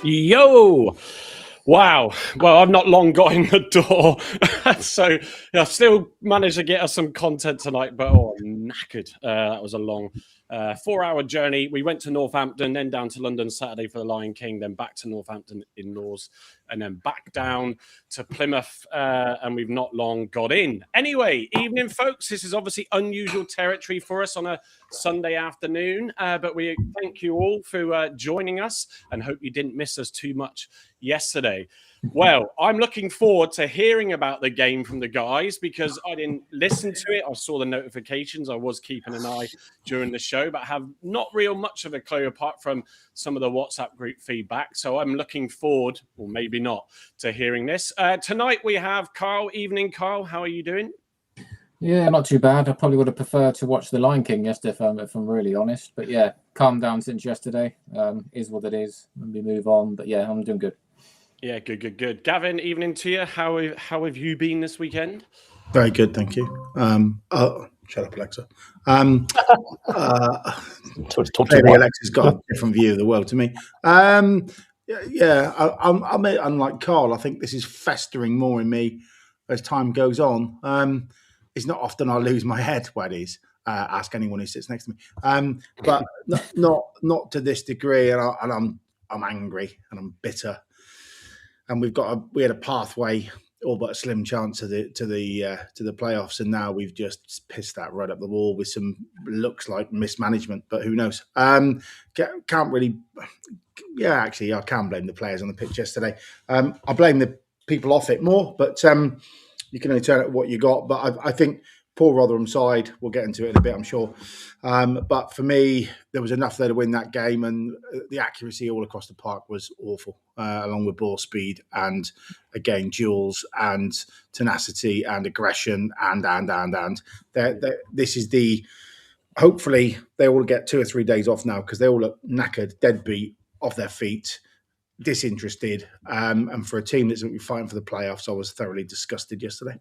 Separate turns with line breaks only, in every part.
Yo! Wow. Well, I've not long got in the door. So I still managed to get us some content tonight, but I'm knackered. That was a long 4-hour journey. We went to Northampton, then down to London Saturday for the Lion King, then back to Northampton in-laws, and then back down to Plymouth, and we've not long got in. Anyway, evening, folks. This is obviously unusual territory for us on a Sunday afternoon, but we thank you all for joining us and hope you didn't miss us too much yesterday. Well, I'm looking forward to hearing about the game from the guys because I didn't listen to it. I saw the notifications. I was keeping an eye during the show, but have not real much of a clue apart from some of the WhatsApp group feedback. So I'm looking forward, or maybe not, to hearing this. Tonight we have Carl. Evening, Carl. How are you doing?
Yeah, not too bad. I probably would have preferred to watch The Lion King yesterday, if I'm really honest. But yeah, calmed down since yesterday. Is what it is. Let me move on. But yeah, I'm doing good.
Yeah, good. Gavin, evening to you. How have you been this weekend?
Very good, thank you. Shut up, Alexa. Maybe Alexa's got a different view of the world to me. I'm unlike Carl. I think this is festering more in me as time goes on. It's not often I lose my head. Well, it is. Ask anyone who sits next to me. But not to this degree. And I'm angry and I'm bitter. And we had a pathway, all but a slim chance to the playoffs, and now we've just pissed that right up the wall with some looks like mismanagement. But who knows? Can't really. Yeah, actually, I can blame the players on the pitch yesterday. I blame the people off it more, but you can only turn out what you got. But I think poor Rotherham side. We'll get into it in a bit, I'm sure. But for me, there was enough there to win that game, and the accuracy all across the park was awful, along with ball speed and, again, duels and tenacity and aggression and. This is the... Hopefully, they all get 2 or 3 days off now because they all look knackered, deadbeat, off their feet, disinterested. And for a team that's going to be fighting for the playoffs, I was thoroughly disgusted yesterday.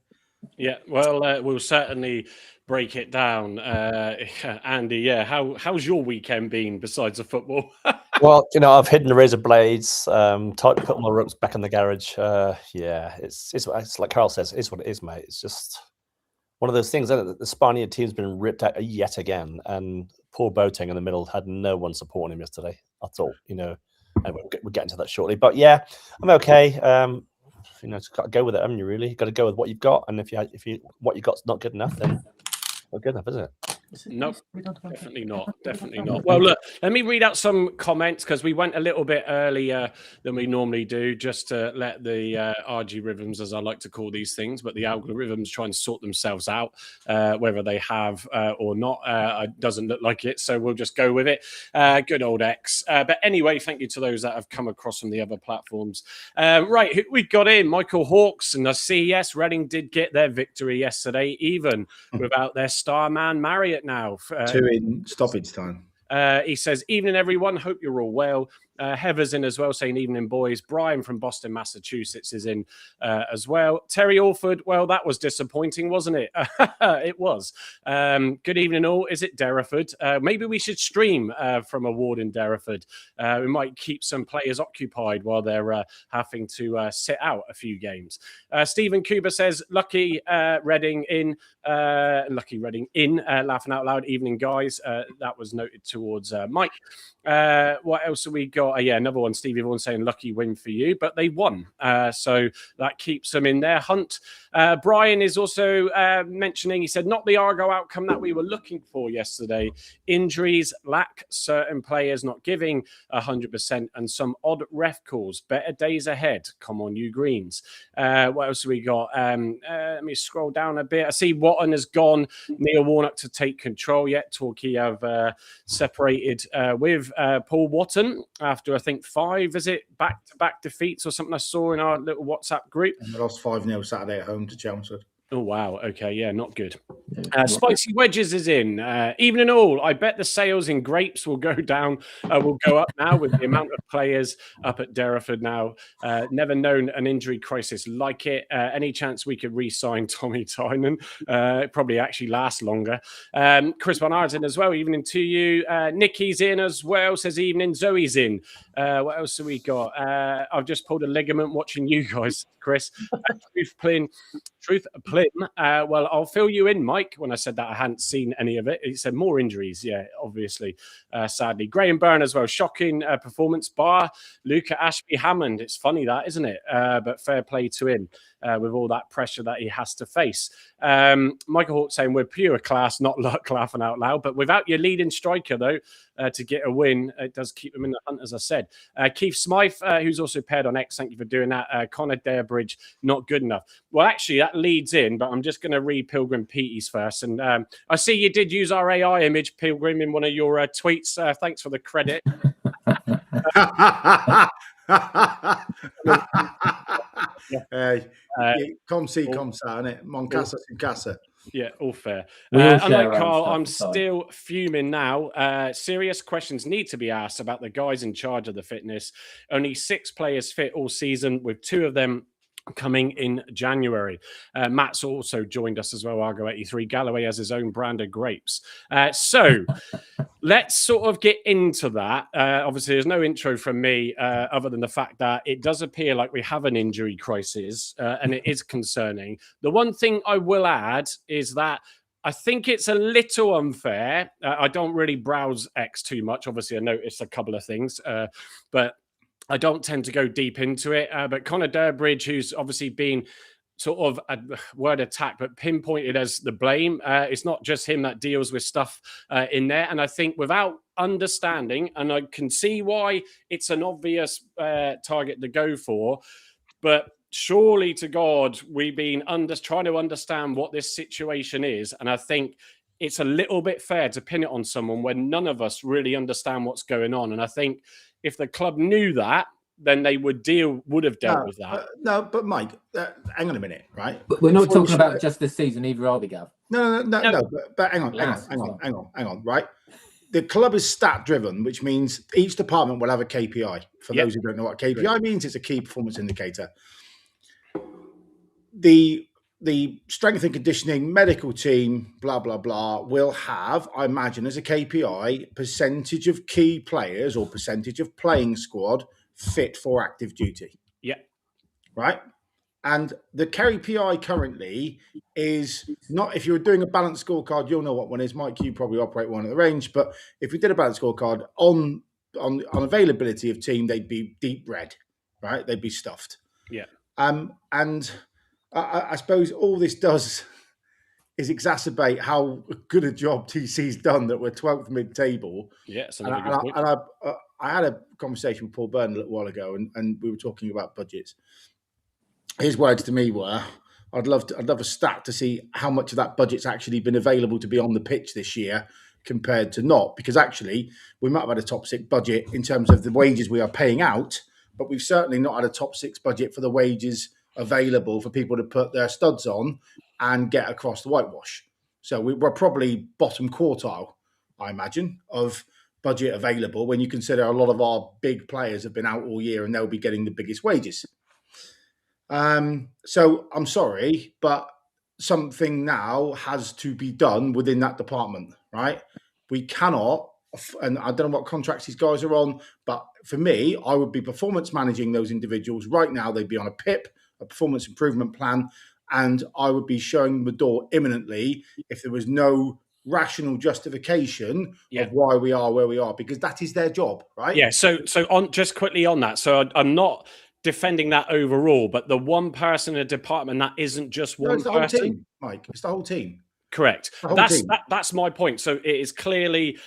Yeah, well, we'll certainly break it down. Andy, yeah, how's your weekend been besides the football?
Well, I've hidden the razor blades, put all my ropes back in the garage. It's like Carl says, it's what it is, mate. It's just one of those things, isn't it? The Spaniard team's been ripped out yet again, and poor Boateng in the middle had no one supporting him yesterday at all, and we'll get into that shortly. But yeah, I'm okay. Just got to go with it, haven't you? Really, got to go with what you've got, and if what you got's not good enough, then not good enough, is it?
No, definitely not. Well, look, let me read out some comments because we went a little bit earlier than we normally do, just to let the RG rhythms, as I like to call these things, but the algorithms try and sort themselves out, whether they have or not. It doesn't look like it, so we'll just go with it. Good old X. But anyway, thank you to those that have come across from the other platforms. Right, who we got in? Michael Hawks, and I see, yes, Reading did get their victory yesterday, even without their star man, Marriott. Now
2 in stoppage time.
He says, evening everyone, hope you're all well. Heather's in as well, saying evening boys. Brian from Boston, Massachusetts is in as well. Terry Alford, well, that was disappointing, wasn't it? It was. Good evening all. Is it Derriford? Maybe we should stream from a ward in Derriford. We might keep some players occupied while they're having to sit out a few games. Stephen Cooper says, lucky Reading in, laughing out loud. Evening guys. That was noted towards Mike. What else have we got? Another one. Stevie Vaughan saying lucky win for you, but they won. So that keeps them in their hunt. Brian is also mentioning, he said, not the Argyle outcome that we were looking for yesterday. Injuries, lack, certain players not giving 100%, and some odd ref calls. Better days ahead. Come on, you Greens. What else have we got? Let me scroll down a bit. I see Watton has gone. Neil Warnock to take control yet. Torquay have separated with Paul Watton after, I think, 5, is it, back-to-back defeats or something I saw in our little WhatsApp group.
And we lost 5-0 Saturday at home to Chelmsford.
Oh, wow. Okay. Yeah, not good.
Yeah.
Spicy Wedges is in. Evening all. I bet the sales in grapes will go down, will go up now with the amount of players up at Derriford now. Never known an injury crisis like it. Any chance we could re-sign Tommy Tynan? Probably actually last longer. Chris Van Arden as well. Evening to you. Nikki's in as well. Says evening. Zoe's in. What else have we got? I've just pulled a ligament watching you guys, Chris. Truth Plim. Well, I'll fill you in, Mike. When I said that, I hadn't seen any of it. He said more injuries. Yeah, obviously, sadly. Graham Byrne as well. Shocking performance bar. Luca Ashby Hammond. It's funny that, isn't it? But fair play to him with all that pressure that he has to face. Michael Hawk saying we're pure class, not luck, laughing out loud. But without your leading striker, though, to get a win, it does keep them in the hunt, as I said. Keith Smythe, who's also paired on X, thank you for doing that. Connor Darebridge, not good enough. Well, actually, that leads in, but I'm just going to read Pilgrim Petey's first. And I see you did use our AI image, Pilgrim, in one of your tweets. Thanks for the credit.
Come see, come sa, innit? Mon casa sin casa.
Yeah, all fair.
We all share
Unlike
our own
Carl,
stuff
I'm
aside.
still fuming now. Serious questions need to be asked about the guys in charge of the fitness. Only 6 players fit all season, with 2 of them coming in January. Matt's also joined us as well, Argo 83. Galloway has his own brand of grapes. So let's sort of get into that. Obviously, there's no intro from me other than the fact that it does appear like we have an injury crisis, and it is concerning. The one thing I will add is that I think it's a little unfair. I don't really browse X too much. Obviously, I noticed a couple of things, but I don't tend to go deep into it. But Connor Durbridge, who's obviously been sort of a word attack, but pinpointed as the blame. It's not just him that deals with stuff in there. And I think without understanding, and I can see why it's an obvious target to go for, but surely to God, we've been trying to understand what this situation is. And I think it's a little bit fair to pin it on someone when none of us really understand what's going on. And I think if the club knew that, then they would have dealt with that.
But Mike, hang on a minute, right?
But we're not talking about just this season, either, are we, Gav?
No. But hang on, right? The club is stat driven, which means each department will have a KPI. For those who don't know what KPI means, it's a key performance indicator. The strength and conditioning medical team, blah, blah, blah, will have, I imagine, as a KPI, percentage of key players or percentage of playing squad fit for active duty.
Yeah.
Right? And the KPI currently is not, if you were doing a balanced scorecard, you'll know what one is. Mike, you probably operate one at the range. But if we did a balanced scorecard on availability of team, they'd be deep red, right? They'd be stuffed.
Yeah.
And I suppose all this does is exacerbate how good a job TC's done that we're 12th mid-table.
Yeah,
I had a conversation with Paul Byrne a little while ago, and we were talking about budgets. His words to me were, I'd love a stat to see how much of that budget's actually been available to be on the pitch this year compared to not, because actually we might have had a top 6 budget in terms of the wages we are paying out, but we've certainly not had a top 6 budget for the wages available for people to put their studs on and get across the whitewash. So we're probably bottom quartile, I imagine, of budget available when you consider a lot of our big players have been out all year and they'll be getting the biggest wages. So I'm sorry, but something now has to be done within that department, right? We cannot, and I don't know what contracts these guys are on, but for me, I would be performance managing those individuals right now. They'd be on a PIP, a performance improvement plan, and I would be showing them the door imminently if there was no rational justification of why we are where we are, because that is their job, right?
Yeah. So on just quickly on that. So I'm not defending that overall, but the one person in a department that isn't just one person.
Whole team, Mike. It's the whole team.
Correct. That's my point. So it is clearly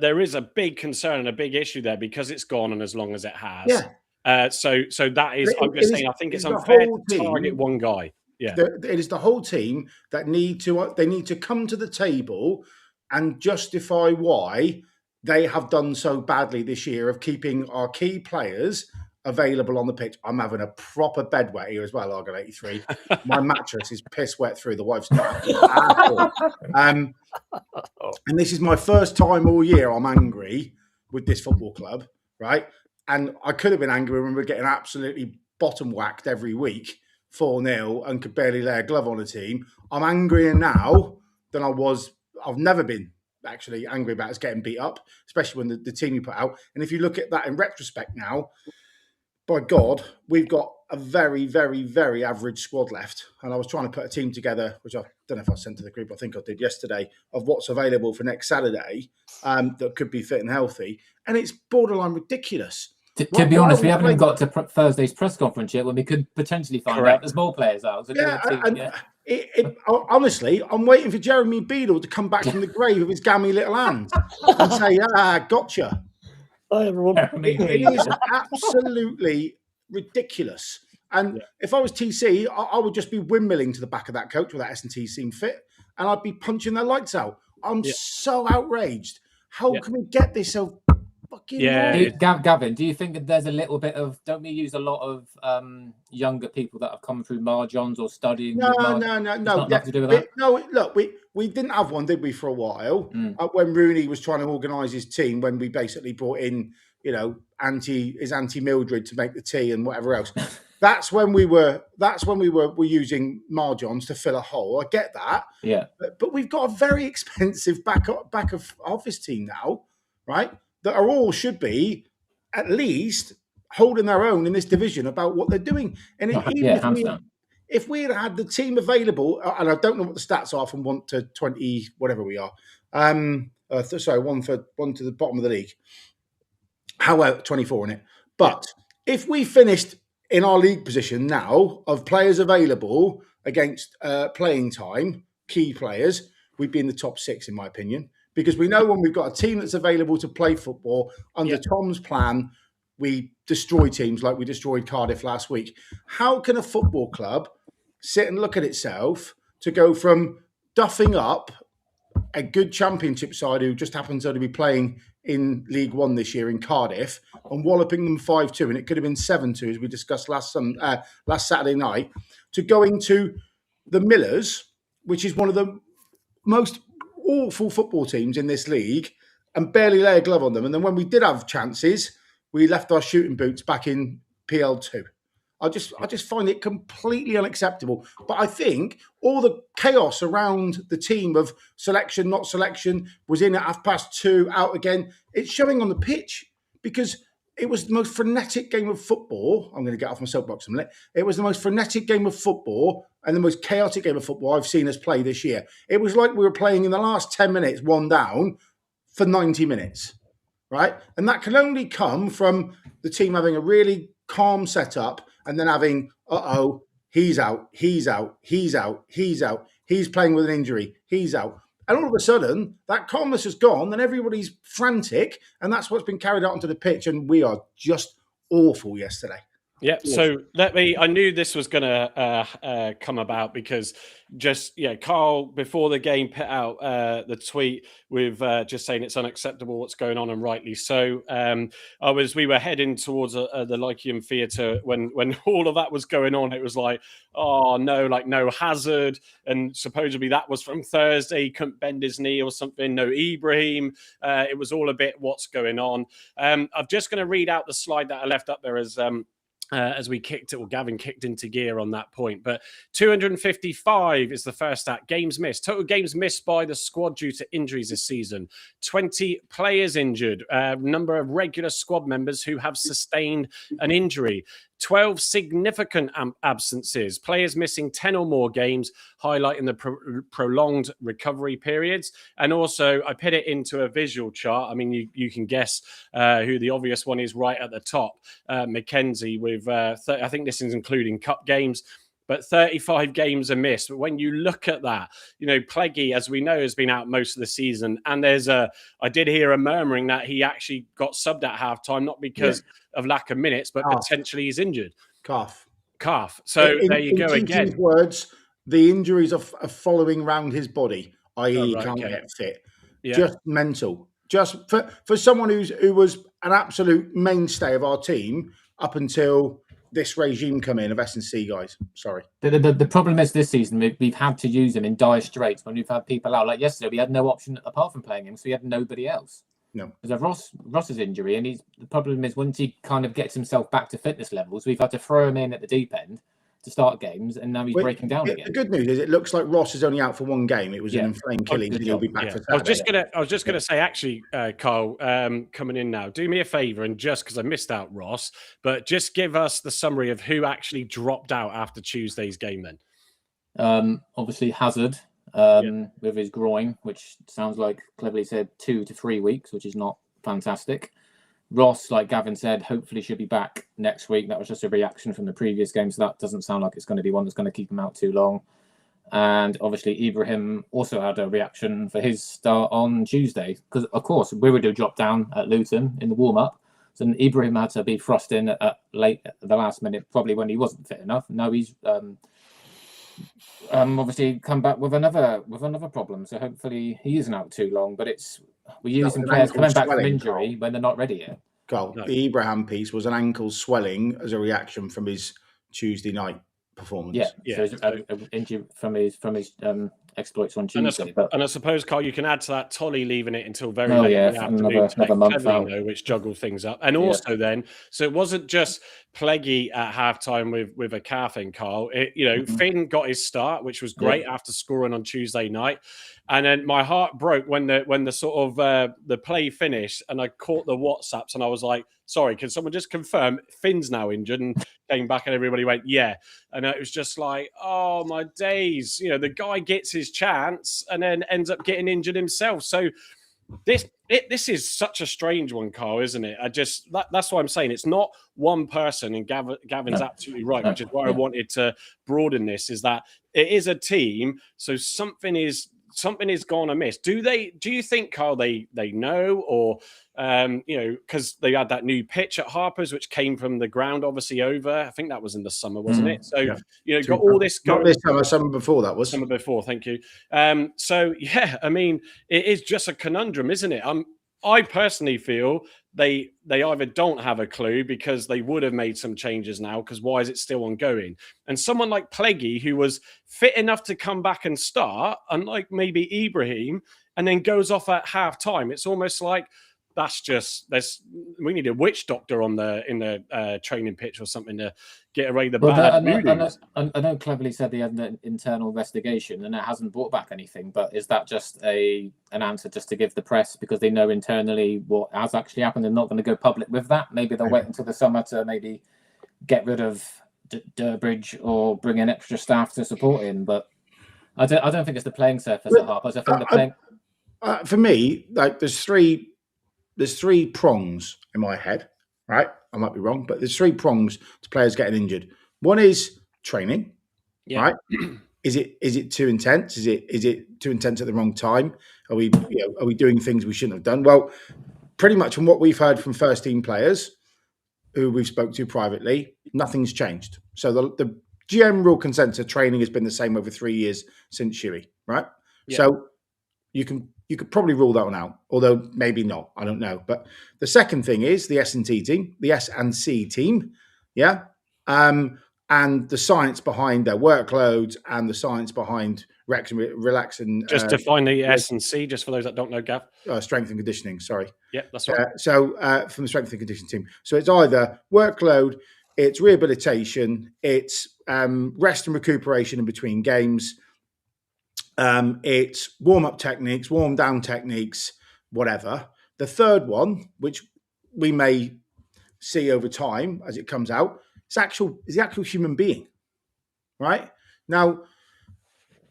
there is a big concern and a big issue there because it's gone on as long as it has.
Yeah.
So that is, I'm just saying, I think it's unfair to target one guy. Yeah,
it is the whole team that need to come to the table and justify why they have done so badly this year of keeping our key players available on the pitch. I'm having a proper bed wet here as well, Argyles 83. My mattress is piss wet through. The wife's not happy at all. And this is my first time all year I'm angry with this football club, right? And I could have been angry when we were getting absolutely bottom whacked every week, 4-0, and could barely lay a glove on a team. I'm angrier now than I was. I've never been actually angry about us getting beat up, especially when the team you put out. And if you look at that in retrospect now, by God, we've got a very, very, very average squad left. And I was trying to put a team together, which I don't know if I sent to the group, I think I did yesterday, of what's available for next Saturday that could be fit and healthy. And it's borderline ridiculous.
To be honest, we haven't even got to Thursday's press conference yet when we could potentially find out there's more players out. So
honestly, I'm waiting for Jeremy Beadle to come back from the grave with his gammy little hands and say, gotcha.
Hi, everyone.
It is absolutely ridiculous. And if I was TC, I would just be windmilling to the back of that coach where that S&T seemed fit, and I'd be punching their lights out. I'm so outraged. How can we get this so fucking wrong?
Gavin, do you think that there's a little bit of, don't we use a lot of younger people that have come through Marjons or studying?
No.
Nothing to do with that?
No, look, we didn't have one, did we, for a while? When Rooney was trying to organise his team, when we basically brought in, anti-Mildred to make the tea and whatever else. That's when we were using Marjons to fill a hole. I get that.
Yeah.
But we've got a very expensive back of office team now, right? That are all should be at least holding their own in this division about what they're doing. And if we had the team available, and I don't know what the stats are from 1 to 20, whatever we are. One to the bottom of the league. However, 24 in it. But if we finished in our league position now of players available against playing time, key players, we'd be in the top 6, in my opinion. Because we know when we've got a team that's available to play football, under Tom's plan, we destroy teams like we destroyed Cardiff last week. How can a football club sit and look at itself to go from duffing up a good championship side who just happens to be playing in League One this year in Cardiff and walloping them 5-2, and it could have been 7-2, as we discussed last Saturday night, to going to the Millers, which is one of the most awful football teams in this league, and barely lay a glove on them. And then when we did have chances, we left our shooting boots back in PL2. I just find it completely unacceptable. But I think all the chaos around the team of selection, not selection, was in at 2:30, out again. It's showing on the pitch because it was the most frenetic game of football. I'm going to get off my soapbox a minute. It was the most frenetic game of football and the most chaotic game of football I've seen us play this year. It was like we were playing in the last 10 minutes, one down, for 90 minutes, right? And that can only come from the team having a really calm setup and then having, he's out, he's playing with an injury, he's out. And all of a sudden, that calmness has gone and everybody's frantic, and that's what's been carried out onto the pitch, and we are just awful yesterday.
Yeah, so I knew this was going to come about because Carl, before the game, put out the tweet with just saying it's unacceptable what's going on, and rightly so. We were heading towards the Lyceum Theatre when all of that was going on. It was like, oh no, like no Hazard, and supposedly that was from Thursday. He couldn't bend his knee or something. No Ibrahim. It was all a bit what's going on. I'm just going to read out the slide that I left up there as we kicked it, or Gavin kicked into gear on that point. But 255 is the first stat. Games missed. Total games missed by the squad due to injuries this season. 20 players injured. Number of regular squad members who have sustained an injury. 12 significant absences. Players missing 10 or more games, highlighting the prolonged recovery periods. And also, I put it into a visual chart. I mean, you can guess who the obvious one is right at the top. Mackenzie with, I think this is including cup games, but 35 games are missed. But when you look at that, Pleggy, as we know, has been out most of the season. And I did hear a murmuring that he actually got subbed at halftime, not because of lack of minutes, but potentially he's injured.
Calf.
So there you go again.
In words, the injuries are following round his body, i.e. he can't get fit. Yeah. Just mental. Just for someone who was an absolute mainstay of our team, up until this regime come in of S&C guys. Sorry.
The problem is this season we've had to use him in dire straits when we've had people out. Like yesterday, we had no option apart from playing him, so we had nobody else.
No.
Because of Ross's injury, and the problem is once he kind of gets himself back to fitness levels, we've had to throw him in at the deep end to start games, and now he's breaking down again.
The good news is it looks like Ross is only out for one game. It was an inflamed Achilles, and he'll be back for Saturday.
I was just gonna say, actually, Carl, coming in now, do me a favour, and just because I missed out Ross, but just give us the summary of who actually dropped out after Tuesday's game. Then,
obviously Hazard with his groin, which sounds like cleverly said 2 to 3 weeks, which is not fantastic. Ross, like Gavin said, hopefully should be back next week. That was just a reaction from the previous game, so that doesn't sound like it's going to be one that's going to keep him out too long. And obviously Ibrahim also had a reaction for his start on Tuesday, because of course Wiredu dropped down at Luton in the warm-up, so Ibrahim had to be thrust in at the last minute, probably when he wasn't fit enough. Now he's obviously come back with another problem, so hopefully he isn't out too long. But we're using players coming back from injury when they're not ready yet.
Carl, the Ibrahim piece was an ankle swelling as a reaction from his Tuesday night performance.
So it's injury from his exploits on Tuesday.
And I suppose, Carl, you can add to that Tolly leaving it until very late in the afternoon,
another month out,
which juggled things up. And also then, so it wasn't just Pleggy at halftime with a calf in, Carl. Finn got his start, which was great after scoring on Tuesday night. And then my heart broke when the sort of the play finished, and I caught the WhatsApps, and I was like, "Sorry, can someone just confirm Finn's now injured?" And came back, and everybody went, "Yeah." And it was just like, "Oh my days!" The guy gets his chance, and then ends up getting injured himself. So this is such a strange one, Carl, isn't it? That's why I'm saying it's not one person, and Gavin's absolutely right, which is why I wanted to broaden this. Is that it is a team, so something is gone amiss. Do you think, Carl, they know, or because they had that new pitch at Harper's, which came from the ground obviously over, I think that was in the summer, wasn't it? So got all this going.
Not this summer before that was.
Summer before, thank you. So yeah, I mean, it is just a conundrum, isn't it? I personally feel they either don't have a clue because they would have made some changes now, because why is it still ongoing? And someone like Pleggy, who was fit enough to come back and start, unlike maybe Ibrahim, and then goes off at half time, it's almost like we need a witch doctor in the training pitch or something to get away the bad mood.
I know cleverly said they had an internal investigation and it hasn't brought back anything, but is that just an answer just to give the press because they know internally what has actually happened and not going to go public with that? Maybe they'll wait until the summer to maybe get rid of Durbridge or bring in extra staff to support him. But I don't think it's the playing surface at Harper's. I think the playing.
For me, like there's three prongs in my head, right? I might be wrong, but there's 3 prongs to players getting injured. One is training, right? Is it too intense? Is it too intense at the wrong time? Are we doing things we shouldn't have done? Well, pretty much from what we've heard from first team players who we've spoke to privately, nothing's changed. So the general consensus training has been the same over 3 years since Shuey, right? Yeah. So you could probably rule that one out, although maybe not. I don't know. But the second thing is the S&C team, yeah, and the science behind their workloads and the science behind relaxing.
Just define the S&C, just for those that don't know, Gav.
Strength and conditioning. Sorry.
Yeah, that's right.
So from the strength and conditioning team, so it's either workload, it's rehabilitation, it's rest and recuperation in between games. It's warm-up techniques, warm-down techniques, whatever. The third one, which we may see over time as it comes out, is the actual human being, right? Now,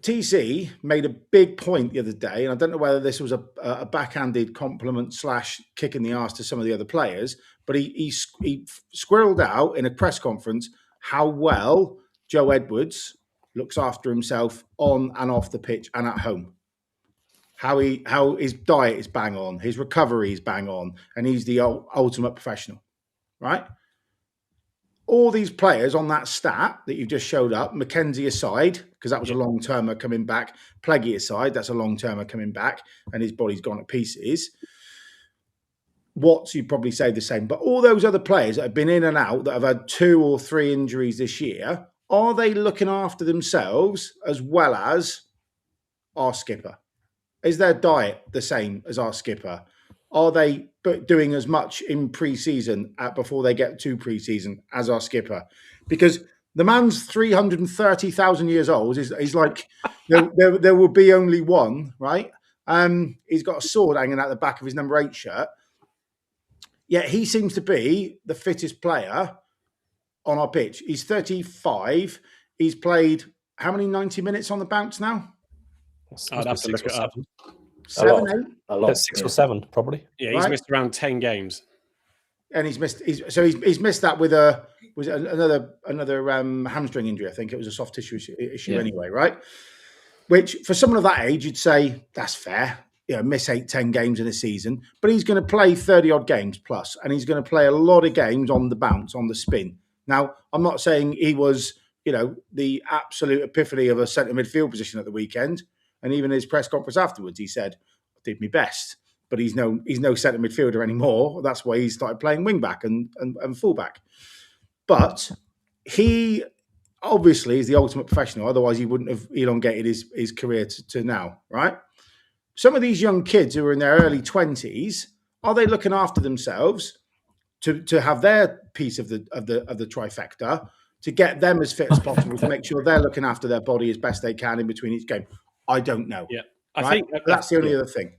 TC made a big point the other day, and I don't know whether this was a backhanded compliment / kick in the arse to some of the other players, but he squirreled out in a press conference how well Joe Edwards looks after himself on and off the pitch and at home. How his diet is bang on, his recovery is bang on, and he's the ultimate professional, right? All these players on that stat that you just showed up, Mackenzie aside, because that was a long-termer coming back, Pleggy aside, that's a long-termer coming back, and his body's gone to pieces. Watts, you'd probably say the same. But all those other players that have been in and out, that have had 2 or 3 injuries this year, are they looking after themselves as well as our skipper? Is their diet the same as our skipper? Are they doing as much in pre-season before they get to pre-season as our skipper? Because the man's 330,000 years old. He's like, there will be only one, right? He's got a sword hanging out the back of his number 8 shirt. Yet he seems to be the fittest player on our pitch. He's 35. He's played how many 90 minutes on the bounce now?
I'd have to look it up.
7, 8?
A lot.
6 or 7, probably.
Yeah, he's missed around 10 games.
And he's missed that with another hamstring injury. I think it was a soft tissue issue anyway, right? Which for someone of that age, you'd say that's fair. Miss 8-10 games in a season, but he's going to play 30 odd games plus, and he's going to play a lot of games on the bounce, on the spin. Now, I'm not saying he was, the absolute epiphany of a centre midfield position at the weekend, and even his press conference afterwards, he said, "I did my best." But he's no centre midfielder anymore. That's why he started playing wing back and fullback. But he obviously is the ultimate professional. Otherwise, he wouldn't have elongated his career to now, right? Some of these young kids who are in their early 20s, are they looking after themselves to have their piece of the trifecta, to get them as fit as possible, to make sure they're looking after their body as best they can in between each game? I don't know.
Yeah,
I think that's the only other thing.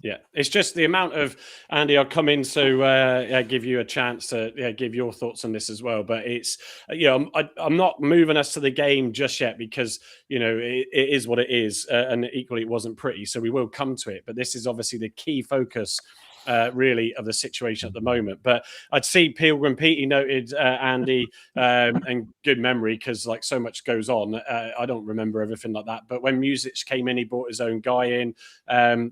Yeah, it's just the amount of, Andy, I'll come in to give you a chance to give your thoughts on this as well. But it's, I'm not moving us to the game just yet because, it is what it is. And equally, it wasn't pretty. So we will come to it. But this is obviously the key focus, really, of the situation at the moment. But I'd see Pilgrim Pete, he noted, Andy, and good memory because so much goes on. I don't remember everything like that. But when Music came in, he brought his own guy in.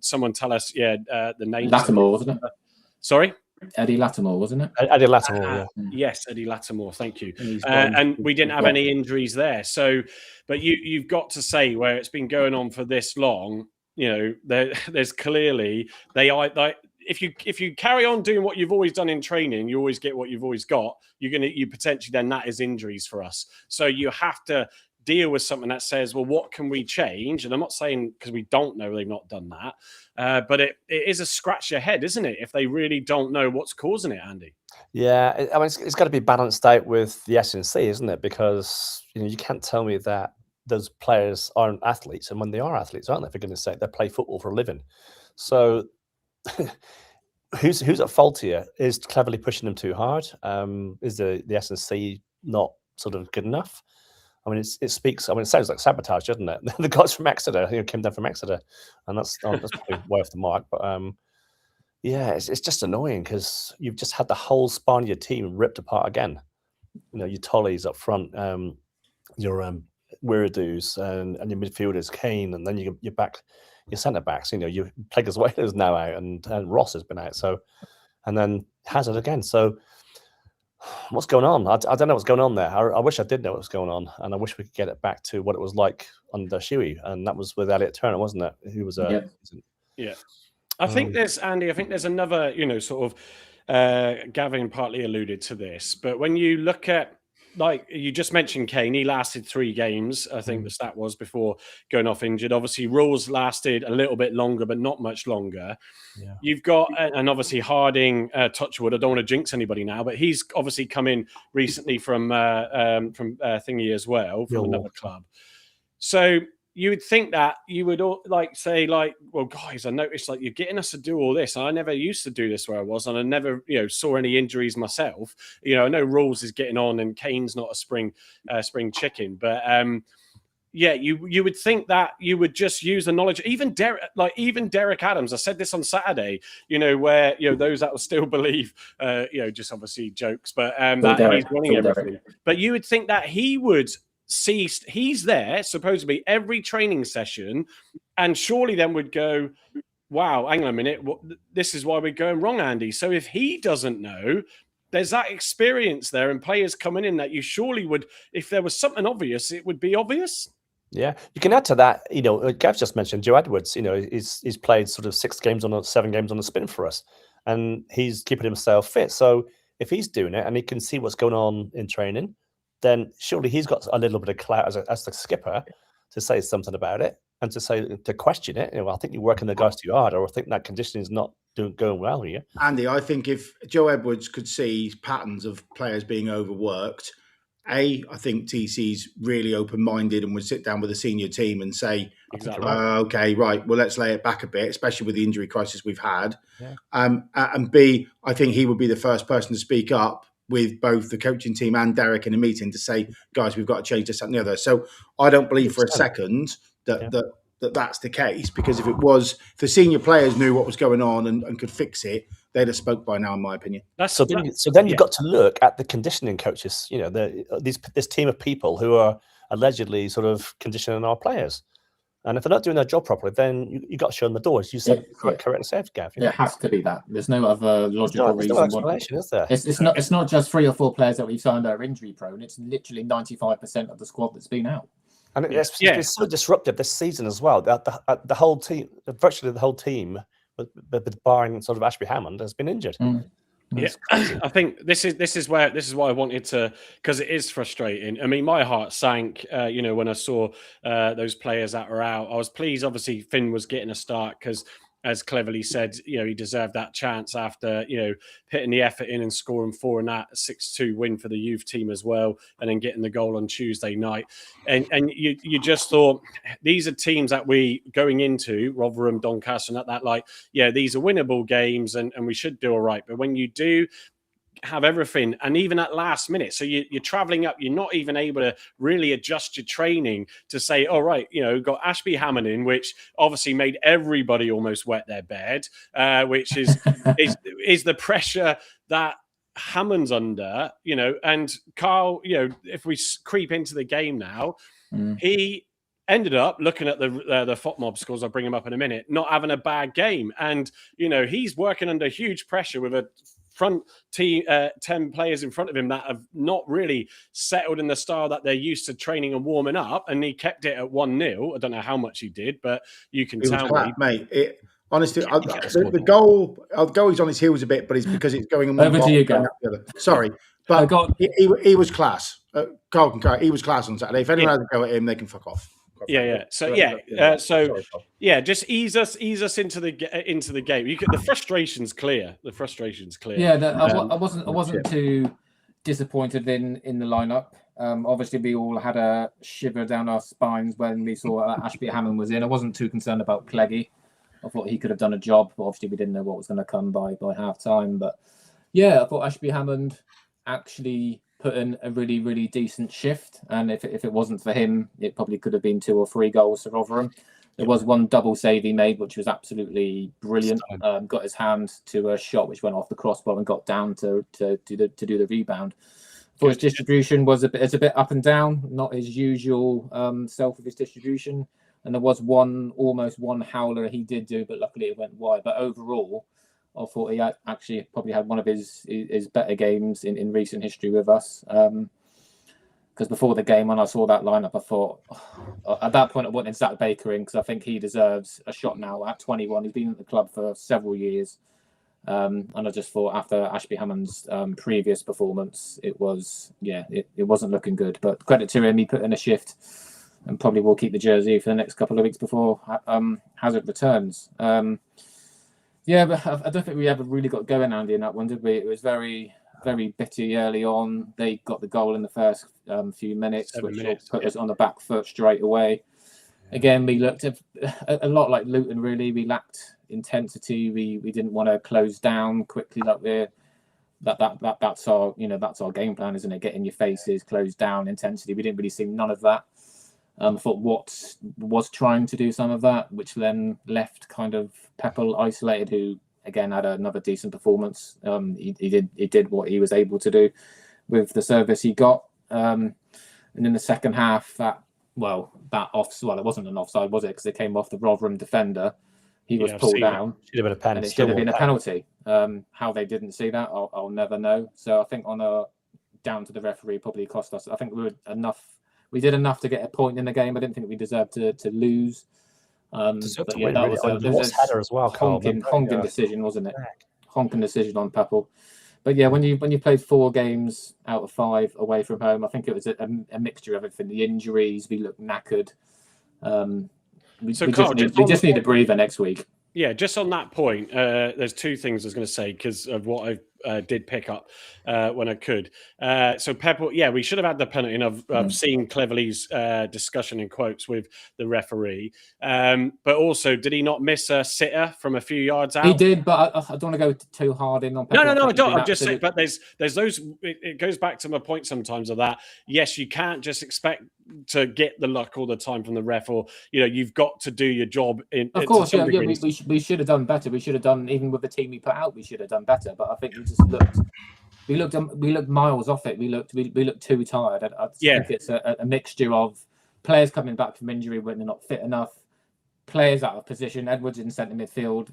Someone tell us, the name.
Lattimore, wasn't it?
Sorry?
Eddie Lattimore, wasn't it?
Eddie Lattimore, yeah.
Yes, Eddie Lattimore, thank you. And we didn't have any injuries there. So, but you've got to say, where it's been going on for this long, there's clearly, if you carry on doing what you've always done in training, you always get what you've always got. You potentially then that is injuries for us. So you have to deal with something that says, well, what can we change? And I'm not saying because we don't know they've not done that, but it is a scratch your head, isn't it? If they really don't know what's causing it, Andy.
Yeah, it's got to be balanced out with the SNC, isn't it? Because you can't tell me that those players aren't athletes, and when they are athletes, aren't they? For goodness' sake, they play football for a living. So who's at fault here? Is cleverly pushing them too hard? Is the SNC not sort of good enough? I mean, it speaks. I mean, it sounds like sabotage, doesn't it? The guys from Exeter, who came down from Exeter, and that's probably way off the mark. But yeah, it's just annoying because you've just had the whole spine of your team ripped apart again. Your Tollies up front, your Wiradus and your midfielders, Kane, and then your centre backs. Your Plegers-Whalers now out, and Ross has been out. So, and then Hazard again. So, what's going on? I don't know what's going on there. I wish I did know what was going on, and I wish we could get it back to what it was like under Shuey, and that was with Elliot Turner, wasn't it? Who was
yeah. I think there's Andy. I think there's another, sort of. Gavin partly alluded to this, but when you look at, like you just mentioned, Kane, he lasted 3 games, I think the stat was, before going off injured. Obviously, Rules lasted a little bit longer, but not much longer. Yeah. You've got, and obviously Harding, Touchwood, I don't want to jinx anybody now, but he's obviously come in recently from Thingy as well, from another club. So you would think that you would say, well, guys, I noticed you're getting us to do all this. I never used to do this where I was, and I never, saw any injuries myself. I know Rules is getting on, and Kane's not a spring chicken, but yeah, you would think that you would just use the knowledge. Even Derek Adams. I said this on Saturday. Where those that will still believe, just obviously jokes, but that he's running everything. But you would think that he would. He's there supposedly every training session, and surely then would go, wow, hang on a minute, this is why we're going wrong, Andy. So if he doesn't know, there's that experience there, and players coming in that you surely would, if there was something obvious, it would be obvious.
Yeah, you can add to that. Gav just mentioned Joe Edwards. He's played sort of 7 games on the spin for us, and he's keeping himself fit. So if he's doing it and he can see what's going on in training, then surely he's got a little bit of clout as the skipper to say something about it and to question it. I think you're working the guys too hard, or I think that conditioning is not going well here.
Andy, I think if Joe Edwards could see patterns of players being overworked, I think TC's really open-minded and would sit down with the senior team and say, okay, right, well, let's lay it back a bit, especially with the injury crisis we've had.
Yeah.
And B, I think he would be the first person to speak up with both the coaching team and Derek in a meeting to say, guys, we've got to change this, that, and the other. So I don't believe for a second that's the case, because if the senior players knew what was going on and could fix it, they'd have spoke by now, in my opinion.
So then you've got to look at the conditioning coaches, this team of people who are allegedly sort of conditioning our players. And if they're not doing their job properly, then you got to show them the doors. You said correct and safe, Gav.
It has to be that. There's no other logical reason.
No explanation, is there?
It's not just 3 or 4 players that we've signed that are injury prone. It's literally 95% of the squad that's been out.
And it's so disruptive this season as well. The whole team, virtually the whole team, but barring sort of Ashby Hammond, has been injured.
Yeah, I think this is why I wanted to, because it is frustrating. I mean, my heart sank, when I saw those players that were out. I was pleased, obviously, Finn was getting a start because, as cleverly said, he deserved that chance after, putting the effort in and scoring 4 in that 6-2 win for the youth team as well, and then getting the goal on Tuesday night. And you just thought, these are teams that we going into, Rotherham, Doncaster, and that these are winnable games and we should do all right. But when you do have everything, and even at last minute, so you're traveling up, you're not even able to really adjust your training to say, all right, got Ashby Hammond in, which obviously made everybody almost wet their bed, which is is the pressure that Hammond's under, and Carl, if we creep into the game now, he ended up looking at the FOTMOB scores. I'll bring him up in a minute, not having a bad game, and he's working under huge pressure with a front team, 10 players in front of him that have not really settled in the style that they're used to training and warming up, and he kept it at 1-0. I don't know how much he did, but you can tell me,
mate. Honestly, the goal he's on his heels a bit, but it's because it's going
over to you, Gav.
Sorry, but he was class. Carl can go. He was class on Saturday. If anyone has a go at him, they can fuck off. Just ease us into the game. The frustration's clear.
Yeah, I wasn't too disappointed in the lineup. Obviously, we all had a shiver down our spines when we saw Ashby Hammond was in. I wasn't too concerned about Cleggy. I thought he could have done a job, but obviously we didn't know what was going to come by half time. But yeah, I thought Ashby Hammond actually put in a really, really decent shift. And if it wasn't for him, it probably could have been 2 or 3 goals for Rotherham. There was one double save he made, which was absolutely brilliant. Got his hand to a shot which went off the crossbar and got down to do the rebound. For his distribution was a bit up and down, not his usual self of his distribution. And there was almost one howler he did do, but luckily it went wide. But overall, I thought he actually probably had one of his better games in recent history with us. Because before the game, when I saw that lineup, I thought, at that point, I wanted Zach Baker in, because I think he deserves a shot now at 21. He's been at the club for several years. And I just thought after Ashby Hammond's previous performance, it wasn't looking good. But credit to him, he put in a shift and probably will keep the jersey for the next couple of weeks before Hazard returns. But I don't think we ever really got going, Andy, in that one, did we? It was very, very bitty early on. They got the goal in the first few minutes, which put us on the back foot straight away. Again, we looked a lot like Luton, really. We lacked intensity. We didn't want to close down quickly like that's our game plan, isn't it? Get in your faces, close down, intensity. We didn't really see none of that. I thought Watts was trying to do some of that, which then left kind of Peppel isolated, who again had another decent performance. He did what he was able to do with the service he got. And in the second half, it wasn't an offside, was it? Because it came off the Rotherham defender. He was pulled down.
Should have been a penalty.
And it should have been a penalty. How they didn't see that, I'll never know. So I think down to the referee probably cost us. I think we did enough to get a point in the game. I didn't think we deserved to lose.
That was a header as well, Carl.
Honking decision, wasn't it? honking decision on Papel. But yeah, when you played 4 games out of 5 away from home, I think it was a mixture of everything. The injuries, we looked knackered. We just need a breather next week.
Yeah, just on that point, there's 2 things I was going to say because of what I did pick up when I could. So Pepper, yeah, we should have had the penalty, and I've seen Cleverley's discussion in quotes with the referee. But also, did he not miss a sitter from a few yards out?
He did, but I don't want to go too hard in on Pepper.
No, I don't. I'm just saying, but there's those. It goes back to my point sometimes of that. Yes, you can't just expect to get the luck all the time from the ref, or you've got to do your job.
Of course, yeah, we should have done better. We should have done, even with the team we put out, we should have done better. But I think we looked miles off it. We looked too tired. I think it's a mixture of players coming back from injury when they're not fit enough, players out of position. Edwards in centre midfield.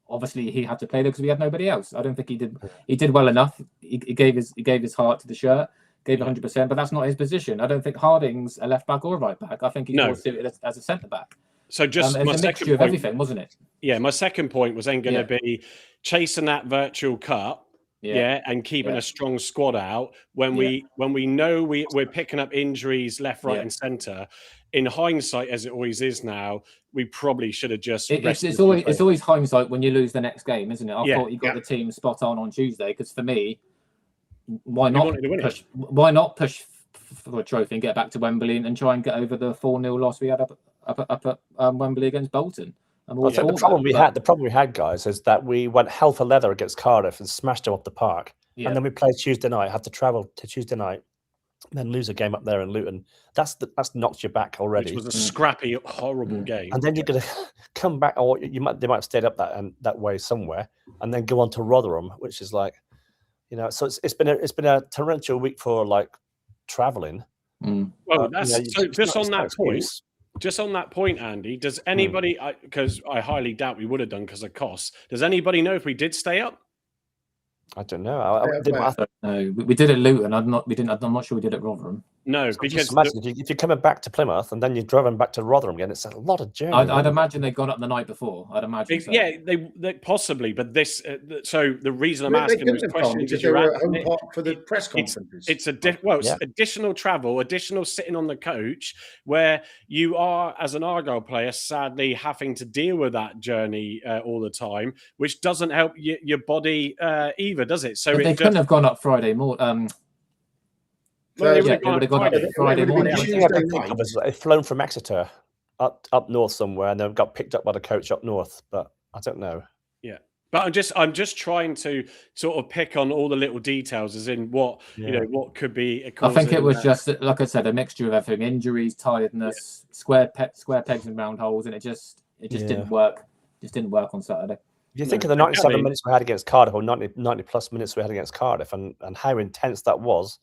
Obviously, he had to play there because we had nobody else. I don't think he did. He did well enough. He gave his heart to the shirt, gave 100%. But that's not his position. I don't think Harding's a left back or a right back. I think he's more suited as a centre back.
So just my
a mixture of everything, wasn't it?
Yeah, my second point was then going to be chasing that Virtu Cup, and keeping a strong squad out when we know we're picking up injuries left, right, and centre. In hindsight, as it always is now, we probably should have just.
It's always hindsight when you lose the next game, isn't it? I thought you got the team spot on Tuesday because for me, why not push for a trophy and get back to Wembley and try and get over the 4-0 loss we had up at Wembley against Bolton.
The problem we had, guys, is that we went hell for leather against Cardiff and smashed them off the park, and then we played Tuesday night. Had to travel to Tuesday night, and then lose a game up there in Luton. That's knocked you back already.
Which was a scrappy, horrible game.
And then you're going to come back, or they might have stayed up that way somewhere, and then go on to Rotherham, which is like, So it's been a torrential week for like traveling.
Well, just on that point. Just on that point, Andy, does anybody, because I highly doubt we would have done because of costs, does anybody know if we did stay up?
I don't know.
No, we did at Luton. I'm not sure we did at Rotherham.
No, because
imagine if you're coming back to Plymouth and then you're driving back to Rotherham again, it's a lot of journey.
I'd imagine they'd gone up the night before. I'd imagine. So.
Yeah, they possibly, but this. So the reason I'm asking those questions is you're at
home park for the press conferences.
It's additional travel, additional sitting on the coach, where you are as an Argyle player, sadly having to deal with that journey all the time, which doesn't help your body either, does it? So
they couldn't have gone up Friday morning.
They would have gone up
Friday morning.
They've flown from Exeter up north somewhere, and then got picked up by the coach up north. But I don't know.
Yeah, but I'm just trying to sort of pick on all the little details, as in what what could be.
I think it was just like I said, a mixture of everything: injuries, tiredness, square pegs and round holes, and it just didn't work. Just didn't work on Saturday.
You think of the 97 minutes we had against Cardiff, or 90 plus minutes we had against Cardiff, and how intense that was.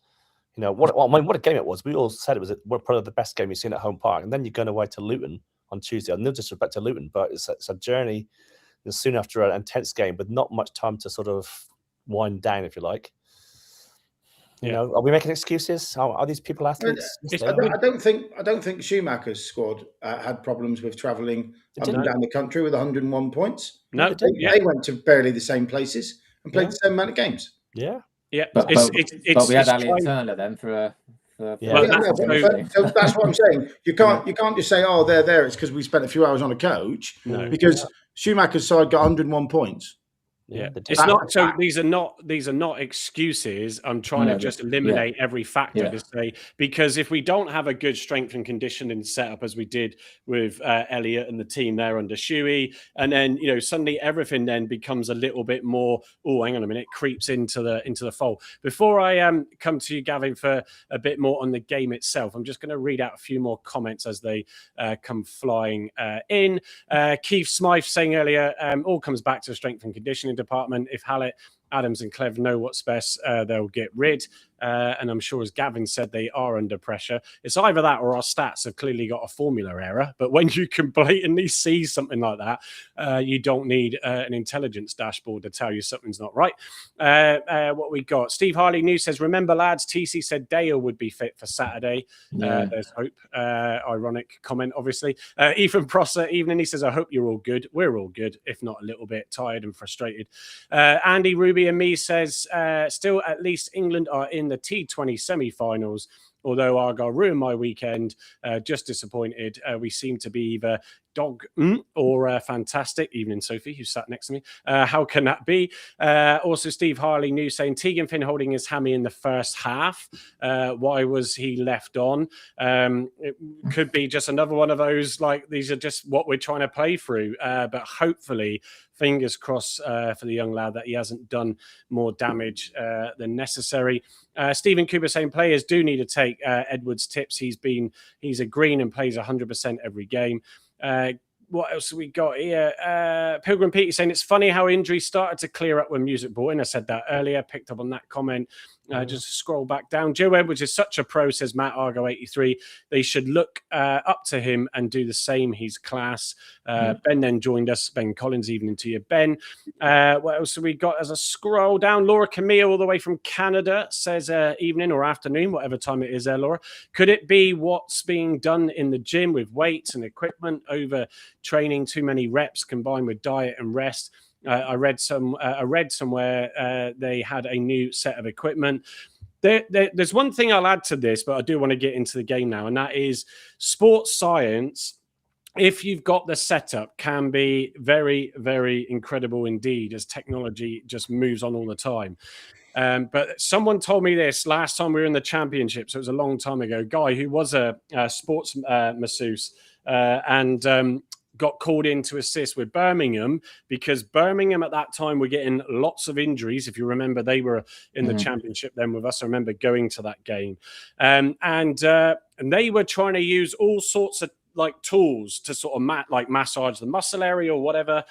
What a game it was. We all said it was probably the best game we've seen at home park. And then you're going away to Luton on Tuesday. No disrespect to Luton, but it's a journey soon after an intense game with not much time to sort of wind down, if you like. Are we making excuses? Are these people athletes?
I don't think Schumacher's squad had problems with travelling up and down the country with 101 points.
No,
they went to barely the same places and played the same amount of games.
Yeah,
but we had Elliot Turner then for
so that's what I'm saying. You can't just say, oh, they're there. It's because we spent a few hours on a coach.
No.
Because Schumacher's side got 101 points.
Yeah, it's not. So these are not excuses. I'm trying to just eliminate every factor to say, because if we don't have a good strength and conditioning setup as we did with Elliot and the team there under Shuey, and then suddenly everything then becomes a little bit more. Oh, hang on a minute, creeps into the fold. Before I come to you, Gavin, for a bit more on the game itself, I'm just going to read out a few more comments as they come flying in. Keith Smythe saying earlier, all comes back to strength and conditioning department. If Hallett Adams and Clev know what's best. They'll get rid. And I'm sure, as Gavin said, they are under pressure. It's either that or our stats have clearly got a formula error. But when you can blatantly see something like that, you don't need an intelligence dashboard to tell you something's not right. What we got? Steve Harley News says, remember, lads, TC said Dale would be fit for Saturday. There's hope. Ironic comment, obviously. Ethan Prosser, evening. He says, I hope you're all good. We're all good, if not a little bit tired and frustrated. Andy, Ruby and me says, still at least England are in the T20 semi-finals. Although Argyle ruined my weekend, just disappointed. We seem to be either dog or fantastic. Evening, Sophie, who sat next to me. How can that be? Also, Steve Harley News saying Tegan Finn holding his hammy in the first half. Why was he left on? It could be just another one of those, like, these are just what we're trying to play through. But hopefully, fingers crossed for the young lad that he hasn't done more damage than necessary. Stephen Cooper saying players do need to take Edwards' tips. He's a green and plays 100% every game. What else have we got here? Pilgrim Pete saying it's funny how injuries started to clear up when music brought in. I said that earlier, picked up on that comment. Just scroll back down. Joe Edwards is such a pro, says Matt Argo 83. They should look up to him and do the same. He's class. Ben then joined us. Ben Collins, evening to you, Ben. What else have we got as a scroll down? Laura Camille, all the way from Canada, says evening or afternoon, whatever time it is there, Laura. Could it be what's being done in the gym with weights and equipment, over training, too many reps combined with diet and rest? I read somewhere they had a new set of equipment. There's one thing I'll add to this, but I do want to get into the game now, and that is sports science. If you've got the setup, can be very, very incredible indeed, as technology just moves on all the time. But someone told me this last time we were in the championship, so it was a long time ago. A guy who was a sports masseuse and got called in to assist with Birmingham, because Birmingham at that time were getting lots of injuries. If you remember, they were in the championship then with us. I remember going to that game. And they were trying to use all sorts of like tools to sort of massage the muscle area or whatever,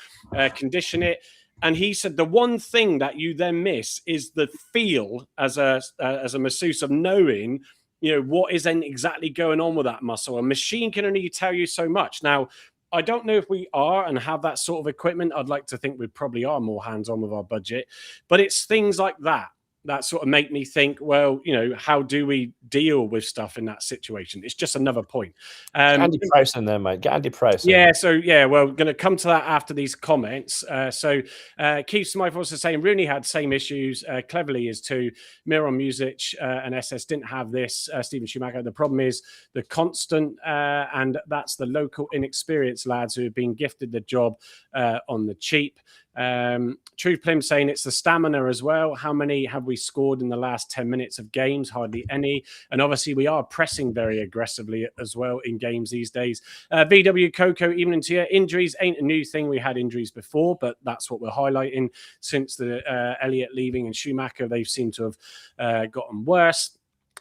condition it. And he said the one thing that you then miss is the feel as a masseuse of knowing, you know, what is then exactly going on with that muscle. A machine can only tell you so much. Now, I don't know if we are and have that sort of equipment. I'd like to think we probably are more hands-on with our budget, but it's things like that sort of make me think, well, you know, how do we deal with stuff in that situation? It's just another point.
Andy Price in there, mate. Get Andy Price.
Yeah, so yeah, well, we're going to come to that after these comments. Keith Smythe also saying Rooney had same issues. Cleverly is too. Miron Music and SS didn't have this. Stephen Schumacher. The problem is the constant, and that's the local inexperienced lads who have been gifted the job on the cheap. Truth Plim saying it's the stamina as well. How many have we scored in the last 10 minutes of games? Hardly any. And obviously we are pressing very aggressively as well in games these days. VW Coco, evening to you. Injuries ain't a new thing. We had injuries before, but that's what we're highlighting since the Elliott leaving and Schumacher. They've seemed to have gotten worse.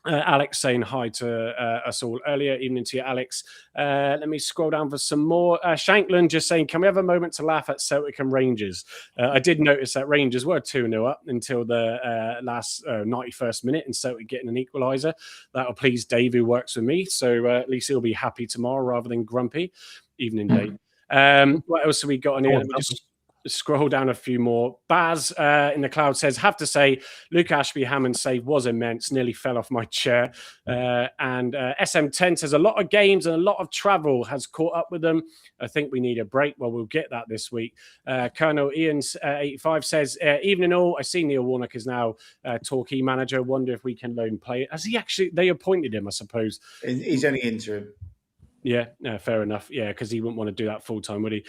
Alex saying hi to us all earlier. Evening to you, Alex. Let me scroll down for some more. Shankland just saying, can we have a moment to laugh at Celtic and Rangers? I did notice that Rangers were 2-0 up until the last 91st minute, and Celtic getting an equaliser. That'll please Dave, who works with me. So at least he'll be happy tomorrow rather than grumpy. Evening, Dave. What else have we got in here? Let me just scroll down a few more. Baz in the cloud says, have to say, Luke Ashby Hammond's save was immense, nearly fell off my chair. And SM10 says, a lot of games and a lot of travel has caught up with them. I think we need a break. Well, we'll get that this week. Colonel Ian's 85 says, evening all, I see Neil Warnock is now Torquay manager. Wonder if we can loan play. Has he actually, they appointed him, I suppose.
He's only interim.
Yeah, fair enough. Yeah, because he wouldn't want to do that full time, would he?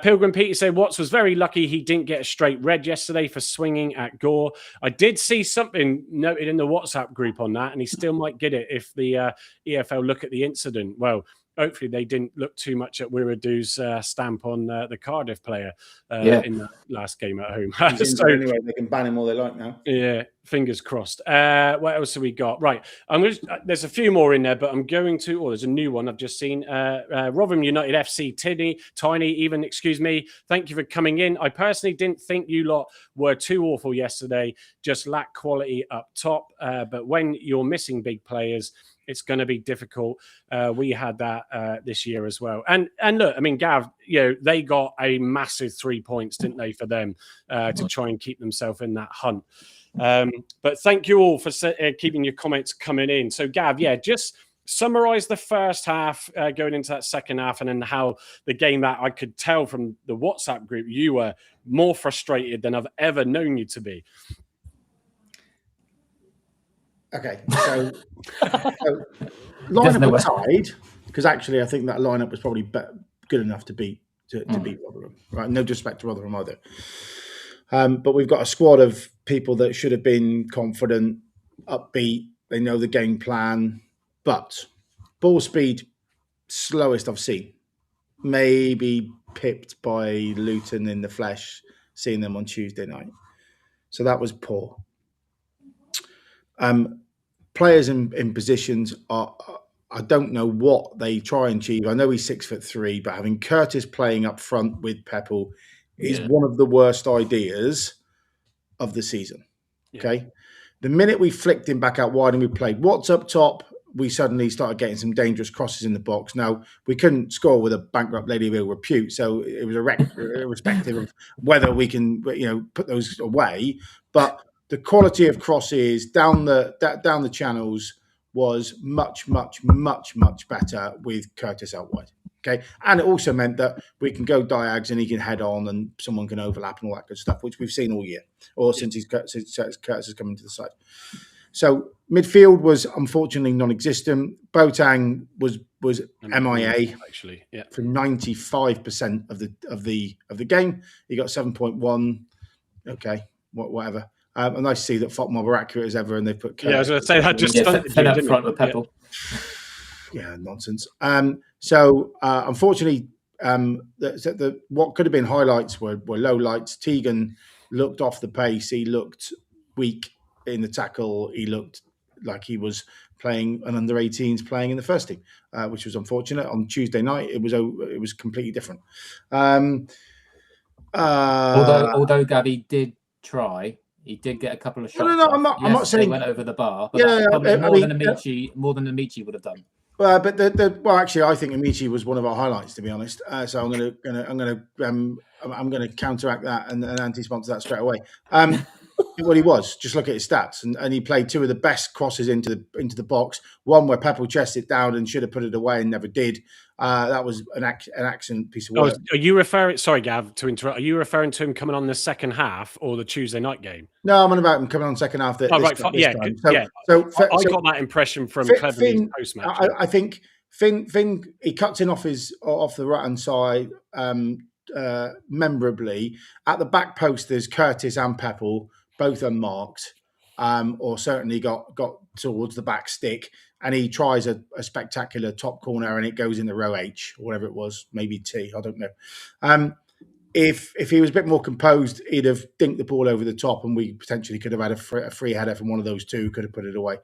Pilgrim Peter said Watts was very lucky he didn't get a straight red yesterday for swinging at Gore. I did see something noted in the WhatsApp group on that, and he still might get it if the EFL look at the incident. Well, hopefully they didn't look too much at Wiradu's stamp on the Cardiff player in that last game at home.
So anyway, they can ban him all they like now.
Yeah, fingers crossed. What else have we got? Right, there's a few more in there, but I'm going to. Oh, there's a new one I've just seen. Rotherham United FC, Tiny, excuse me. Thank you for coming in. I personally didn't think you lot were too awful yesterday. Just lack quality up top. But when you're missing big players, it's going to be difficult. We had that this year as well. And look, I mean, Gav, they got a massive 3 points, didn't they, for them to try and keep themselves in that hunt. But thank you all for keeping your comments coming in. So, Gav, just summarize the first half going into that second half, and then how the game that I could tell from the WhatsApp group, you were more frustrated than I've ever known you to be.
Okay, so lineup was tied, because actually I think that lineup was probably good enough to beat Rotherham. Right, no disrespect to Rotherham either. But we've got a squad of people that should have been confident, upbeat. They know the game plan, but ball speed, slowest I've seen. Maybe pipped by Luton in the flesh, seeing them on Tuesday night. So that was poor. Players in positions are, I don't know what they try and achieve. I know he's 6'3", but having Curtis playing up front with Peppel is one of the worst ideas of the season. Okay. The minute we flicked him back out wide and we played what's up top, we suddenly started getting some dangerous crosses in the box. Now, we couldn't score with a bankrupt Lady of Ill Repute, so it was irrespective of whether we can, put those away. But the quality of crosses down the channels was much, much, much, much better with Curtis out wide. Okay, and it also meant that we can go diags and he can head on and someone can overlap and all that good stuff, which we've seen all year, or since Curtis has come into the side. So midfield was unfortunately non-existent. Boateng was MIA
actually,
for 95% of the game. He got 7.1. Okay, whatever. And nice to see that Fotmob are accurate as ever, and they've put.
I was going to say that just
fed up front with Peppel.
Yeah, nonsense. So unfortunately, what could have been highlights were low lights. Tegan looked off the pace. He looked weak in the tackle. He looked like he was playing an under-18s playing in the first team, which was unfortunate. On Tuesday night, it was completely different.
Although Gabby did try. He did get a couple of shots.
No, I'm not saying
they went over the bar. But that's probably more than Amici would have done.
But actually, I think Amici was one of our highlights, to be honest. So I'm going to counteract that and anti-sponsor that straight away. Well, he was. Just look at his stats, and he played two of the best crosses into the box. One where Peppel chested it down and should have put it away and never did. That was an excellent piece of work.
Are you referring? Sorry, Gav, to interrupt. Are you referring to him coming on the second half or the Tuesday night game?
No, I'm on about him coming on second half.
Right. I got that impression from Cleverly's post match.
I think Finn he cuts in off the right hand side memorably. At the back post, there's Curtis and Peppel, both unmarked, or certainly got towards the back stick, and he tries a spectacular top corner and it goes in the row H or whatever it was, maybe T, I don't know. If he was a bit more composed, he'd have dinked the ball over the top, and we potentially could have had a free header from one of those two, could have put it away.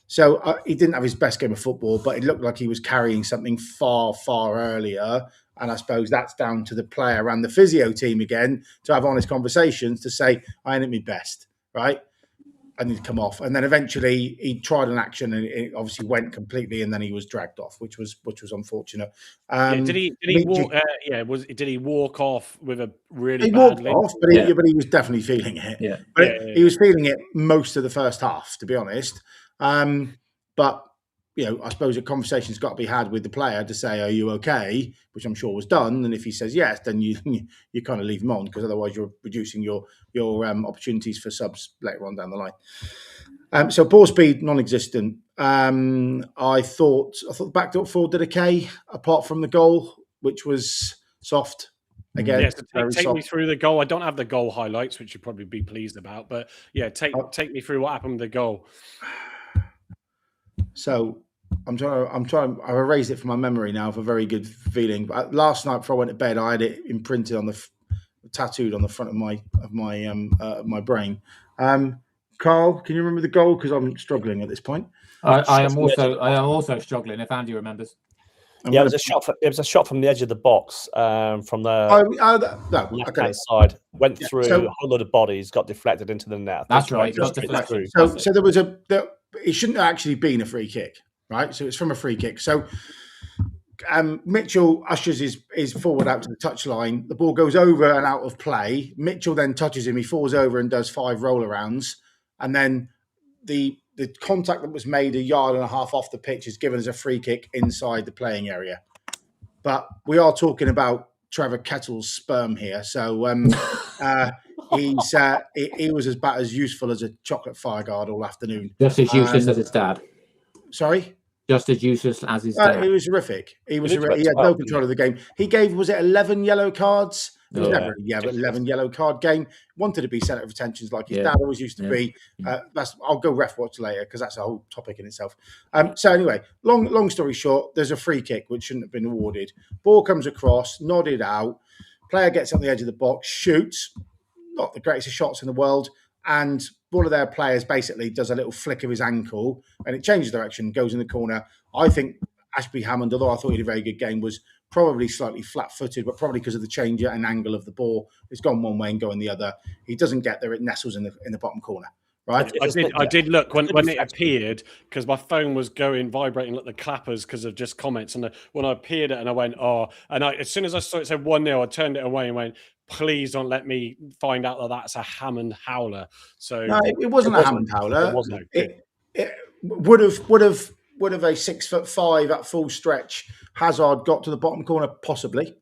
So he didn't have his best game of football, but it looked like he was carrying something far, far earlier. And I suppose that's down to the player and the physio team again to have honest conversations to say, I ain't at my best, right? I need to come off. And then eventually he tried an action and it obviously went completely, and then he was dragged off, which was unfortunate.
Did he walk? Did he walk off with a really?
He
bad
walked off, but he was definitely feeling it. He was feeling it most of the first half, to be honest. But I suppose a conversation's got to be had with the player to say, "Are you okay?" Which I'm sure was done. And if he says yes, then you kind of leave him on, because otherwise you're reducing your opportunities for subs later on down the line. So ball speed non-existent. I thought the back four did okay, apart from the goal, which was soft. Again,
take me through the goal. I don't have the goal highlights, which you'd probably be pleased about, but take me through what happened with the goal.
So I'm trying. I've erased it from my memory now for a very good feeling. But last night before I went to bed, I had it imprinted on tattooed on the front of my brain. Carl, can you remember the goal? Because I'm struggling at this point.
I am also struggling. If Andy remembers.
It was a shot from the edge of the box, from the left-hand side. Went through a whole load of bodies, got deflected into the net.
That's right. Got deflected.
So there was it shouldn't have actually been a free kick, right? So it's from a free kick. So Mitchell ushers his forward out to the touchline. The ball goes over and out of play. Mitchell then touches him. He falls over and does 5 roll-arounds. And then the contact that was made 1.5 yards off the pitch is given as a free kick inside the playing area. But we are talking about Trevor Kettle's sperm here. So he was about as useful as a chocolate fireguard all afternoon.
Just as useless as his dad.
Sorry?
Just as useless as his dad.
He was horrific. He had no control of the game. He gave, was it 11 yellow cards? It was never an 11 yellow card game. Wanted to be centre of attentions like his dad always used to be. I'll go ref watch later because that's a whole topic in itself. So anyway, long story short, there's a free kick which shouldn't have been awarded. Ball comes across, nodded out. Player gets on the edge of the box, shoots. Not the greatest of shots in the world. And one of their players basically does a little flick of his ankle and it changes direction, goes in the corner. I think Ashby Hammond, although I thought he had a very good game, was probably slightly flat-footed, but probably because of the change and angle of the ball. It's gone one way and going the other. He doesn't get there. It nestles in the bottom corner, right?
I did look when it appeared because my phone was vibrating like the clappers because of just comments. And when I appeared it and I went, as soon as I saw it said 1-0, I turned it away and went, please don't let me find out that that's a Hammond howler. So
no, it wasn't a Hammond howler. It wasn't. It would have a 6'5" at full stretch Hazard got to the bottom corner possibly,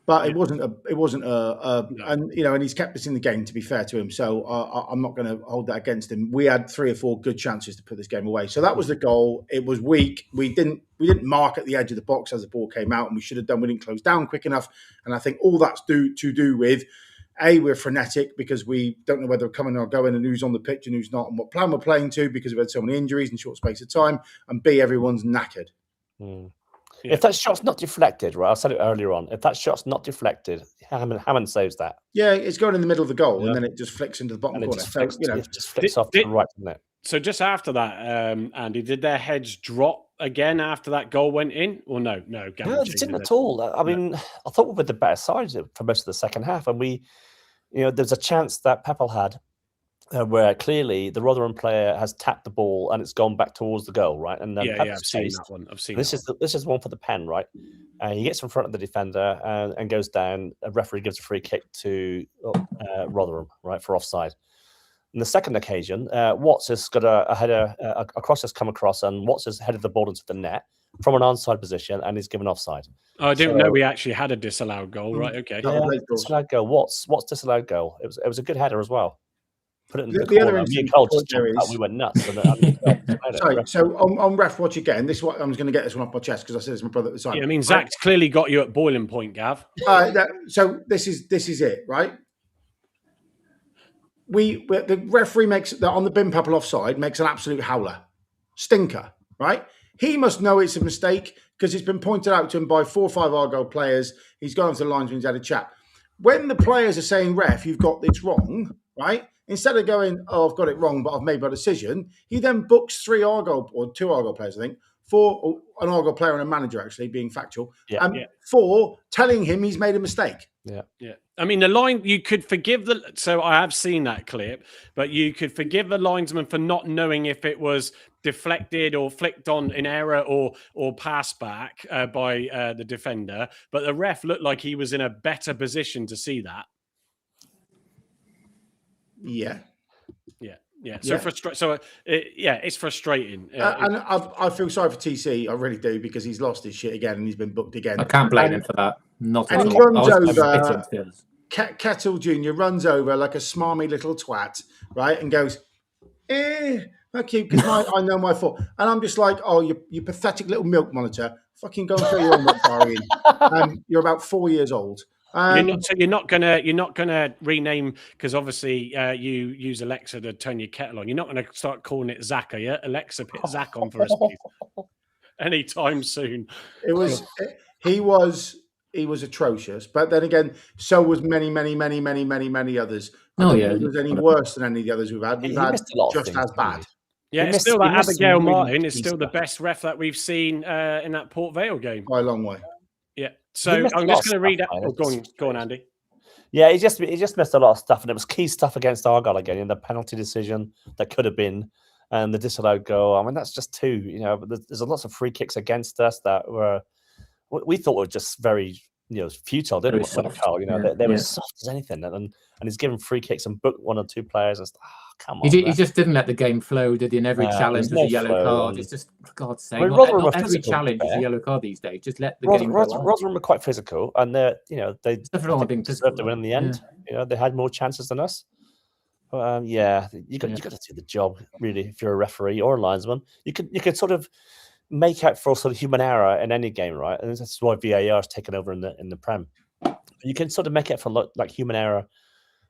but it wasn't and he's kept us in the game, to be fair to him. So I'm not going to hold that against him. We had 3 or 4 good chances to put this game away. So that was the goal. It was weak. We didn't mark at the edge of the box as the ball came out, and we should have done. We didn't close down quick enough, and I think all that's to do with we're frenetic because we don't know whether we're coming or going and who's on the pitch and who's not and what plan we're playing to because we've had so many injuries in a short space of time, and B, everyone's knackered.
If that shot's not deflected, right? I said it earlier on. If that shot's not deflected, Hammond saves that.
Yeah, it's going in the middle of the goal, and then it just flicks into the bottom corner.
It just flicks off to the right, doesn't it?
So just after that, Andy, did their heads drop again after that goal went in, or no? No,
it didn't at all. I mean, I thought we were the better side for most of the second half, and there's a chance that Pepple had where clearly the Rotherham player has tapped the ball and it's gone back towards the goal, right? And then
I've seen that one.
This is one for the pen, right? He gets in front of the defender and goes down. A referee gives a free kick to Rotherham, right, for offside. On the second occasion, Watts has got a header, a cross has come across, and Watts has headed the ball into the net from an onside position and is given offside.
Oh, I didn't know we actually had a disallowed goal, right? Okay.
Yeah, disallowed goal. Watts disallowed goal. It was a good header as well. Put it in the
corner.
Me and Cole just jumped up. We went nuts.
Sorry, so on ref watch again, this is what I'm going to get this one off my chest because I said it's my brother at the time.
Yeah, I mean, Zach's clearly got you at boiling point, Gav.
So this is it, right? The referee makes on the bin Pepple offside makes an absolute howler, stinker, right? He must know it's a mistake because it's been pointed out to him by 4 or 5 Argyle players. He's gone to the linesman, he's had a chat. When the players are saying, ref, you've got this wrong, right? Instead of going, I've got it wrong, but I've made my decision, he then books 2 Argyle players, I think, for an Argyle player and a manager, actually, being factual, for telling him he's made a mistake.
Yeah. I mean, the line, you could forgive so I have seen that clip, but you could forgive the linesman for not knowing if it was deflected or flicked on in error or passed back by the defender. But the ref looked like he was in a better position to see that.
Yeah.
So it's frustrating.
And I feel sorry for TC. I really do, because he's lost his shit again and he's been booked again.
I can't blame him for that.
And he runs over. Kettle Jr. runs over like a smarmy little twat, right, and goes, fuck you, because I know my fault. And I'm just like, oh, you pathetic little milk monitor. Fucking go and throw your own milk bar in. You're about 4 years old.
You're not gonna rename, because obviously you use Alexa to turn your kettle on. You're not gonna start calling it Zach, are you? Alexa, put Zach on for us, please. Anytime soon.
He was atrocious, but then again, so was many others. I don't think he was any worse than any of the others we've had. We've had just as bad.
Yeah, it's still that Abigail Martin is still the best ref that we've seen in that Port Vale game
by a long way.
Yeah. So I'm just going to read out. Go on, Andy.
Yeah, he just missed a lot of stuff, and it was key stuff against Argyle again in the penalty decision that could have been, and the disallowed goal. I mean, that's just two. You know, there's lots of free kicks against us that we thought were just very futile, didn't we? Carl? You know, they were soft as anything, and he's given free kicks and booked one or two players. And come on,
he just didn't let the game flow, did he? And every challenge was a yellow card. It's just, for God's sake, not every challenge is a yellow card these days. Just let the game go on.
Rotherham were quite physical, and they deserved to win in the end. You know, they had more chances than us. But, you got to do the job really. If you're a referee or a linesman, you could sort of make out for sort of human error in any game, right? And that's why VAR is taken over in the Prem. You can sort of make it for like human error,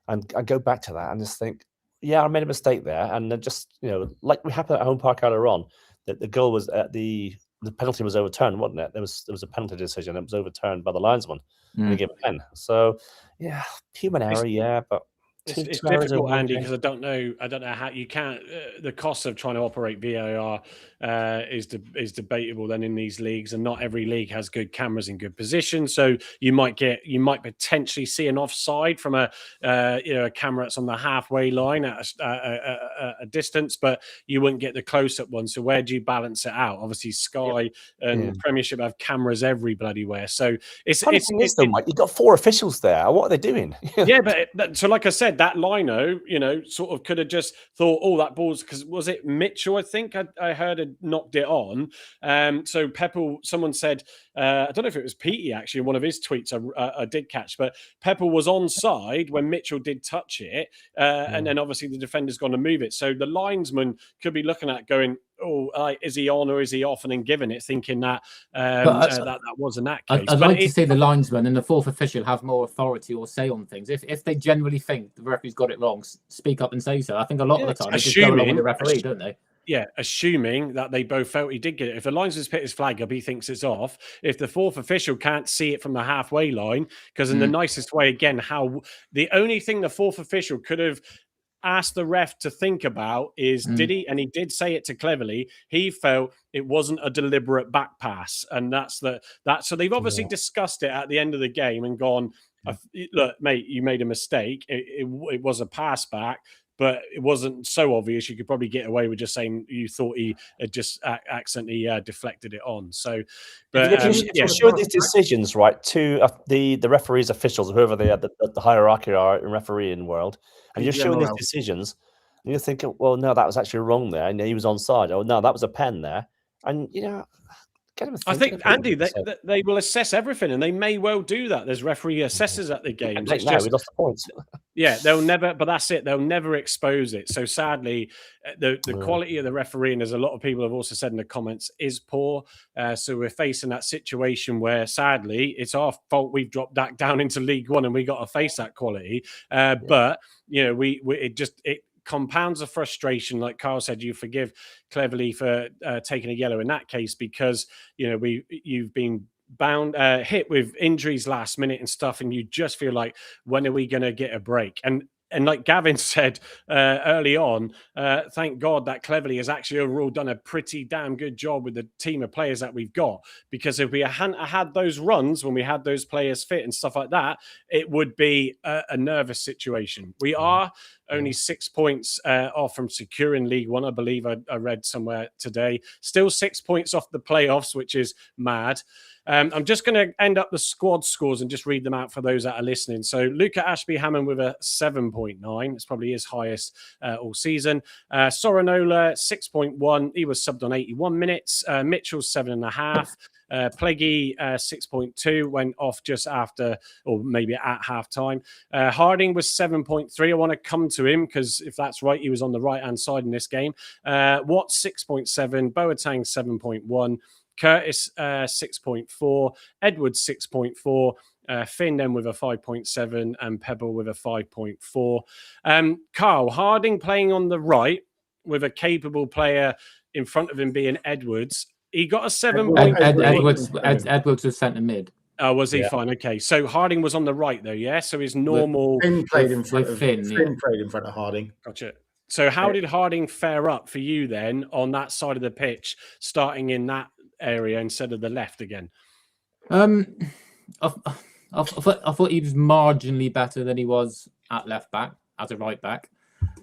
and go back to that and just think, I made a mistake there, and then just like we happened at Home Park earlier on, that the goal was the penalty was overturned, wasn't it? There was a penalty decision. It was overturned by the linesman. And they gave a pen. So human error, but.
It's difficult, Andy, because I don't know how you can't. The cost of trying to operate VAR is debatable then in these leagues, and not every league has good cameras in good position. So you might potentially see an offside from a camera that's on the halfway line at a distance, but you wouldn't get the close up one. So where do you balance it out? Obviously, Sky and Premiership have cameras every bloody where. So it's
Mike, you've got 4 officials there. What are they doing?
but so like I said, that lino, sort of could have just thought, oh, that ball's, because was it Mitchell? I think I heard had knocked it on. So Pepple, someone said, I don't know if it was Petey actually, in one of his tweets I did catch, but Pepple was onside when Mitchell did touch it, and then obviously the defender's gone to move it. So the linesman could be looking at going, is he on or is he off, and then giving it, thinking that that wasn't that case.
I'd like to see the linesman and the fourth official have more authority or say on things. If they genuinely think the referee's got it wrong, speak up and say so. I think a lot of the time they just go along with the referee, don't they?
Yeah, assuming that they both felt he did get it. If the linesman's put his flag up, he thinks it's off. If the fourth official can't see it from the halfway line, because in the nicest way, again, the only thing the fourth official could have asked the ref to think about is, did he, and he did say it to Cleverly, he felt it wasn't a deliberate back pass. And so they've obviously discussed it at the end of the game and gone, look, mate, you made a mistake. It was a pass back, but it wasn't so obvious. You could probably get away with just saying you thought he had just accidentally deflected it on. So, but
show these decisions right to the referees, officials, whoever they are, the hierarchy are in refereeing world, and you're showing these decisions, and you're thinking, well, no, that was actually wrong there, and he was onside. Oh no, that was a pen there, and
I think, Andy, they will assess everything, and they may well do that. There's referee assessors at the games.
We lost the points.
Yeah, they'll never, but that's it. They'll never expose it. So sadly, the quality of the refereeing, as a lot of people have also said in the comments, is poor. So we're facing that situation where sadly it's our fault. We've dropped that down into League One, and we got to face that quality. But it compounds the frustration. Like Carl said, you forgive Cleverly for taking a yellow in that case, because you've been hit with injuries last minute and stuff, and you just feel like, when are we going to get a break? And like Gavin said early on, thank God that Cleverly has actually overall done a pretty damn good job with the team of players that we've got. Because if we hadn't had those runs when we had those players fit and stuff like that, it would be a nervous situation. We are only 6 points off from securing League One, I believe I read somewhere today. Still 6 points off the playoffs, which is mad. I'm just going to end up the squad scores and just read them out for those that are listening. So Luca Ashby-Hammond with a 7.9. It's probably his highest all season. Sorinola, 6.1. He was subbed on 81 minutes. Mitchell, 7.5. Pleggy, 6.2, went off just after, or maybe at half-time. Harding was 7.3. I want to come to him, because if that's right, he was on the right-hand side in this game. Watts, 6.7. Boateng, 7.1. Curtis, 6.4. Edwards, 6.4. Finn then with a 5.7 and Pebble with a 5.4. Carl, Harding playing on the right with a capable player in front of him being Edwards. He got a 7.3.
Edwards was centre mid.
Oh, was he?
Yeah.
Fine. Okay. So Harding was on the right though, yeah? So his normal...
Finn played in front of
Finn
played in front of Harding.
Gotcha. So how did Harding fare up for you then on that side of the pitch, starting in that area instead of the left again?
I thought he was marginally better than he was at left back, as a right back.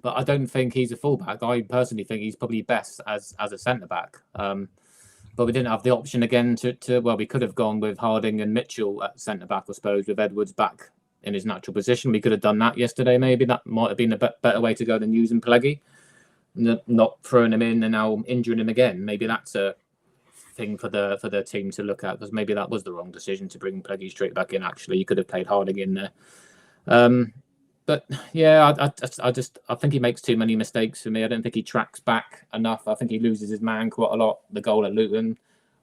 But I don't think he's a fullback. I personally think he's probably best as a centre back. But we didn't have the option again well, we could have gone with Harding and Mitchell at centre back, I suppose, with Edwards back in his natural position. We could have done that yesterday. Maybe that might have been a better way to go than using Pelleggi, not throwing him in and now injuring him again. Maybe that's a thing for the team to look at, because maybe that was the wrong decision to bring Pelleggi straight back in. Actually, you could have played Harding in there. But yeah, I think he makes too many mistakes for me. I don't think he tracks back enough. I think he loses his man quite a lot. The goal at Luton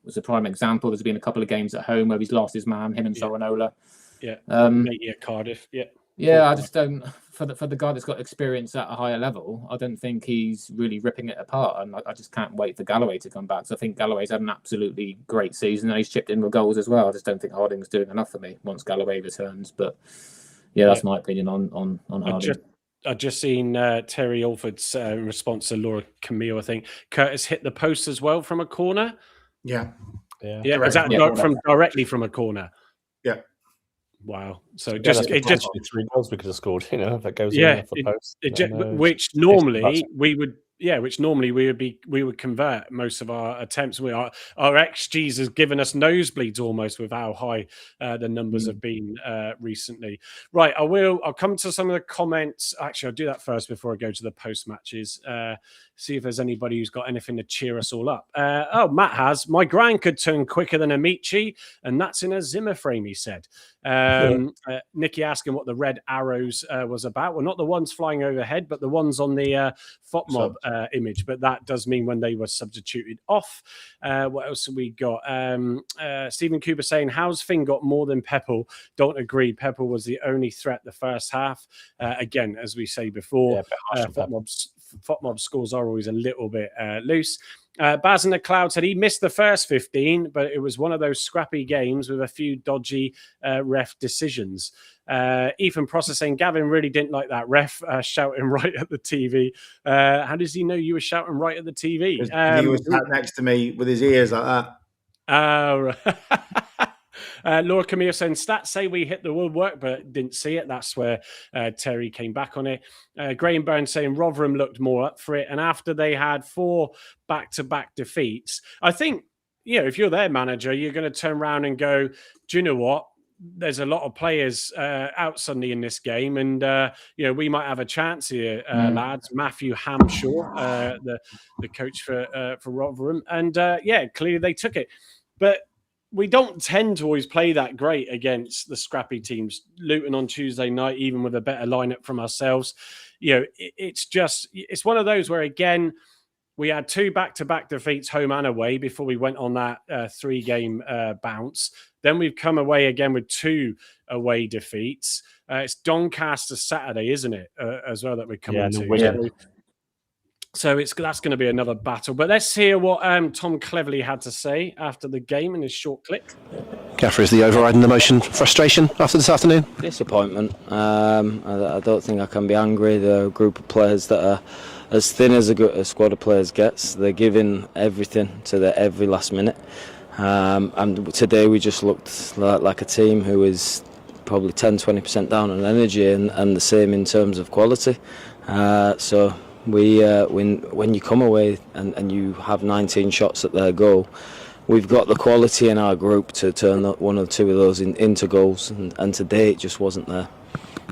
was a prime example. There's been a couple of games at home where he's lost his man, him and Sorinola.
Yeah. Cardiff. Yeah.
Yeah, I just don't. For the guy that's got experience at a higher level, I don't think he's really ripping it apart. And I just can't wait for Galloway to come back. So I think Galloway's had an absolutely great season, and he's chipped in with goals as well. I just don't think Harding's doing enough for me once Galloway returns. But yeah, that's my opinion on Harding.
I've just seen Terry Alford's response to Laura Camille. I think Curtis hit the post as well from a corner.
Yeah.
Was that directly from a corner?
Yeah.
Wow. So
it
just
3 goals we could have scored. If that goes
in
off the post.
Which normally we would. Yeah, which normally we would convert most of our attempts. Our XGs has given us nosebleeds almost with how high the numbers have been recently. Right, I'll come to some of the comments. Actually, I'll do that first before I go to the post matches. See if there's anybody who's got anything to cheer us all up. Matt has. My gran could turn quicker than Amici, and that's in a Zimmer frame, he said. Nicky asking what the red arrows was about. Well, not the ones flying overhead, but the ones on the FOTMOB image. But that does mean when they were substituted off. What else have we got? Stephen Cooper saying, how's Finn got more than Peppel? Don't agree. Peppel was the only threat the first half. Again, as we say before, FOTMOB scores are always a little bit loose. Baz in the Cloud said he missed the first 15, but it was one of those scrappy games with a few dodgy ref decisions. Ethan Prosser saying Gavin really didn't like that ref shouting right at the TV. How does he know you were shouting right at the TV?
He was sat next to me with his ears like that.
Laura Camille saying stats say we hit the woodwork but didn't see it. That's where Terry came back on it. Graham Burns saying Rotherham looked more up for it, and after they had 4 back-to-back defeats, I think, if you're their manager, you're going to turn around and go, do you know what, there's a lot of players out suddenly in this game, and we might have a chance here, lads. Matthew Hamshaw, the coach for Rotherham, and clearly they took it, but we don't tend to always play that great against the scrappy teams. Luton on Tuesday night, even with a better lineup from ourselves, it's one of those where, again, we had 2 back-to-back defeats, home and away, before we went on that 3-game bounce. Then we've come away again with 2 away defeats. It's Doncaster Saturday, isn't it, as well, that we're coming to? So that's going to be another battle. But let's hear what Tom Cleverley had to say after the game in his short clip.
Gaffer, is the overriding emotion frustration after this afternoon?
Disappointment. I don't think I can be angry. The group of players that are as thin as a squad of players gets, they're giving everything to every last minute. And today we just looked like a team who is probably 10-20% down on energy and the same in terms of quality. So when you come away and you have 19 shots at their goal, we've got the quality in our group to turn one or two of those into goals, and today it just wasn't there.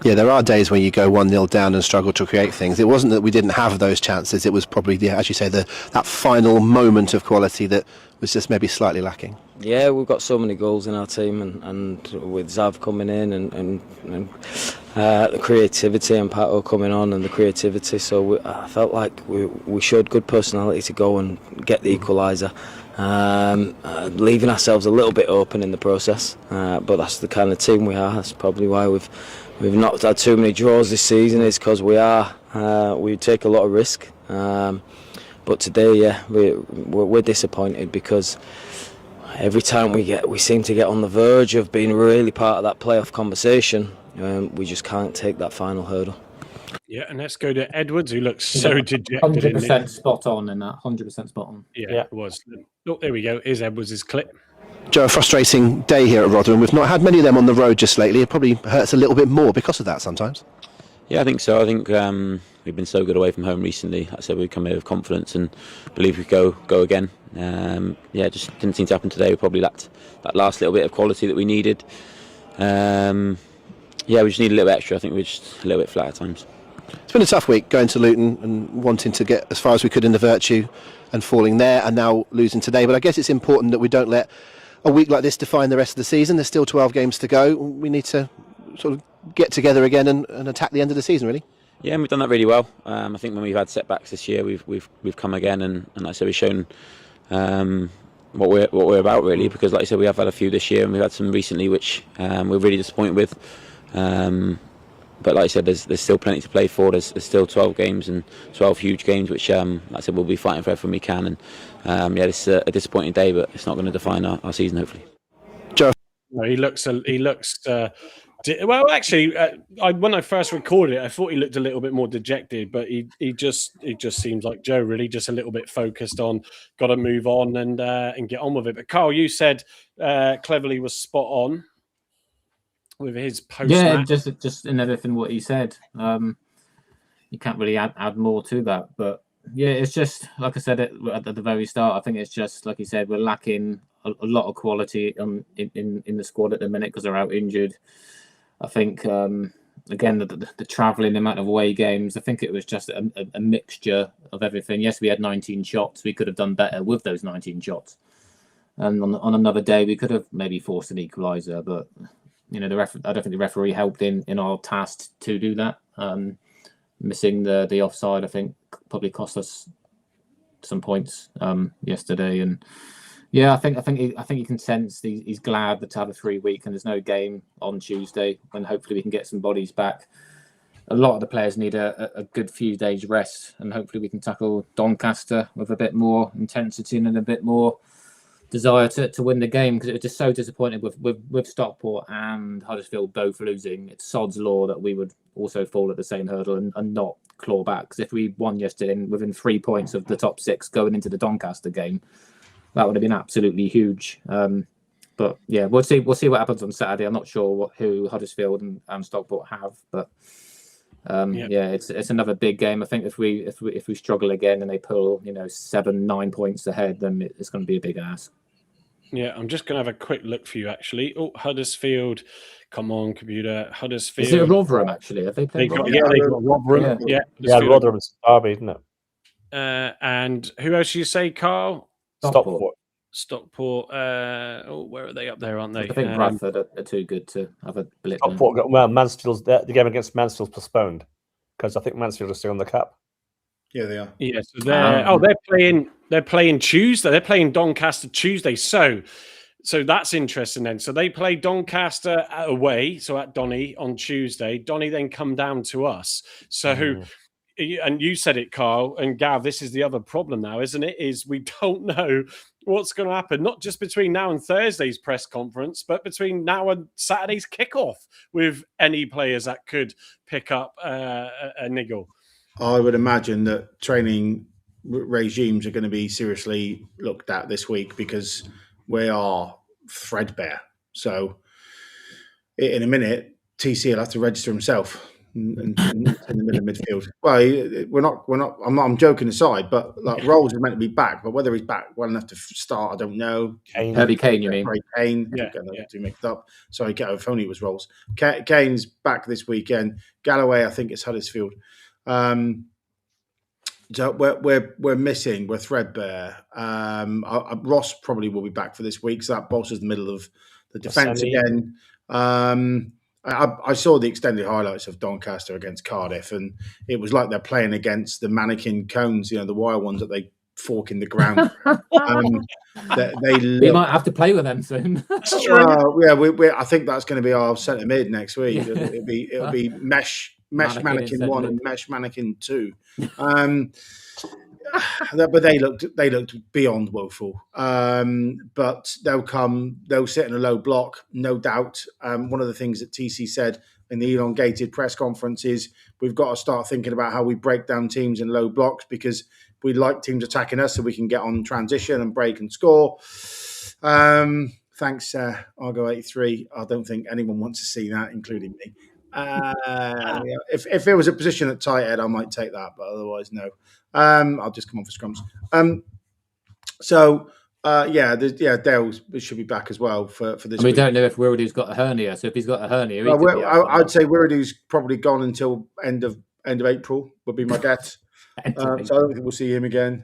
Yeah, there are days when you go 1-0 down and struggle to create things. It wasn't that we didn't have those chances, it was probably, as you say, that final moment of quality that was just maybe slightly lacking.
Yeah, we've got so many goals in our team, and with Zav coming in and the creativity, and Pato coming on and the creativity, so I felt like we showed good personality to go and get the equaliser. leaving ourselves a little bit open in the process. But that's the kind of team we are. That's probably why we've not had too many draws this season, is because we take a lot of risk. But today, we're disappointed because every time we seem to get on the verge of being really part of that playoff conversation. We just can't take that final hurdle.
Yeah, and let's go to Edwards, who looks so dejected.
100% spot on in that. 100% spot on.
Yeah, it was. Oh, there we go. Here's Edwards' clip.
Joe, a frustrating day here at Rotherham. We've not had many of them on the road just lately. It probably hurts a little bit more because of that sometimes.
Yeah, I think so. I think we've been so good away from home recently. Like I said, we've come here with confidence and believe we go again. It just didn't seem to happen today. We probably lacked that last little bit of quality that we needed. We just need a little bit extra. I think we're just a little bit flat at times.
It's been a tough week going to Luton and wanting to get as far as we could in the Vertu and falling there and now losing today. But I guess it's important that we don't let a week like this define the rest of the season. There's still 12 games to go. We need to sort of get together again and attack the end of the season, really.
Yeah, and we've done that really well. I think when we've had setbacks this year, we've come again, and like I said, we've shown what we're about, really. Because like I said, we have had a few this year, and we've had some recently which we're really disappointed with. But like I said, there's still plenty to play for. There's still 12 games and 12 huge games, which like I said, we'll be fighting for everything we can. And this is a disappointing day, but it's not going to define our season, hopefully.
Joe,
no, he looks. Well, actually, when I first recorded it, I thought he looked a little bit more dejected, but he just seems like Joe, really, just a little bit focused on got to move on and get on with it. But Carl, you said Cleverley was spot on with his post.
Yeah, just in everything what he said. You can't really add more to that, but yeah, it's just like I said at the very start. I think it's just like you said, we're lacking a lot of quality in the squad at the minute because they're out injured. I think again the travelling, the amount of away games. I think it was just a mixture of everything. Yes, we had 19 shots. We could have done better with those 19 shots. And on another day, we could have maybe forced an equaliser, but I don't think the referee helped in our task to do that. Missing the offside, I think, probably cost us some points yesterday. And yeah, I think you can sense he's glad to have a 3 week and there's no game on Tuesday, when hopefully we can get some bodies back. A lot of the players need a good few days rest, and hopefully we can tackle Doncaster with a bit more intensity and a bit more desire to win the game, because it was just so disappointing with Stockport and Huddersfield both losing. It's sod's law that we would also fall at the same hurdle and not claw back, because if we won yesterday and within 3 points of the top 6 going into the Doncaster game, that would have been absolutely huge. But yeah, we'll see what happens on Saturday. I'm not sure who Huddersfield and Stockport have, but it's another big game. I think if we struggle again and they pull 7-9 points ahead, then it's going to be a big ask.
Yeah, I'm just going to have a quick look for you, actually. Oh, Huddersfield. Come on, computer. Huddersfield.
Is it Rotherham, actually? Have they played Rotherham?
They got Rotherham.
Yeah,
Rotherham's derby, isn't it?
And who else you say, Carl? Stockport. Where are they up there, aren't they?
I think Bradford are too good to have a blip.
Stockport Mansfield's the game against Mansfield's postponed because I think Mansfield are still on the cup.
Yeah, they are.
Yeah, so they're playing Tuesday. They're playing Doncaster Tuesday. So that's interesting then. So they play Doncaster away, so at Donny on Tuesday. Donny then come down to us. So and you said it, Carl and Gav, this is the other problem now, isn't it? Is we don't know what's going to happen, not just between now and Thursday's press conference, but between now and Saturday's kickoff with any players that could pick up a niggle.
I would imagine that training regimes are going to be seriously looked at this week because we are threadbare. So in a minute, TC will have to register himself in the middle of midfield. Well, I'm joking aside, but like Rolls is meant to be back, but whether he's back well enough to start, I don't know.
Herbie Kane, you mean?
Kane, too mixed up. Sorry, if only it was Rolls. Kane's back this weekend. Galloway, I think it's Huddersfield. So we're missing. We're threadbare. Ross probably will be back for this week, so that bolsters the middle of the defence again. I saw the extended highlights of Doncaster against Cardiff, and it was like they're playing against the mannequin cones, the wire ones that they fork in the ground. They
We might have to play with them soon.
I think that's going to be our centre mid next week.
Yeah.
It'll be mesh mannequin 1 and mesh mannequin 2. But they looked beyond woeful. But they'll sit in a low block, no doubt. One of the things that TC said in the elongated press conference is we've got to start thinking about how we break down teams in low blocks, because we like teams attacking us so we can get on transition and break and score. Thanks, Argo 83. I don't think anyone wants to see that, including me. If there was a position at tight head, I might take that, but otherwise, no. I'll just come on for scrums. Dale should be back as well for this.
We don't know if Wiridu's got a hernia. So if he's got a hernia,
I'd say Wiridu's probably gone until end of April. Would be my guess. So I don't think we'll see him again.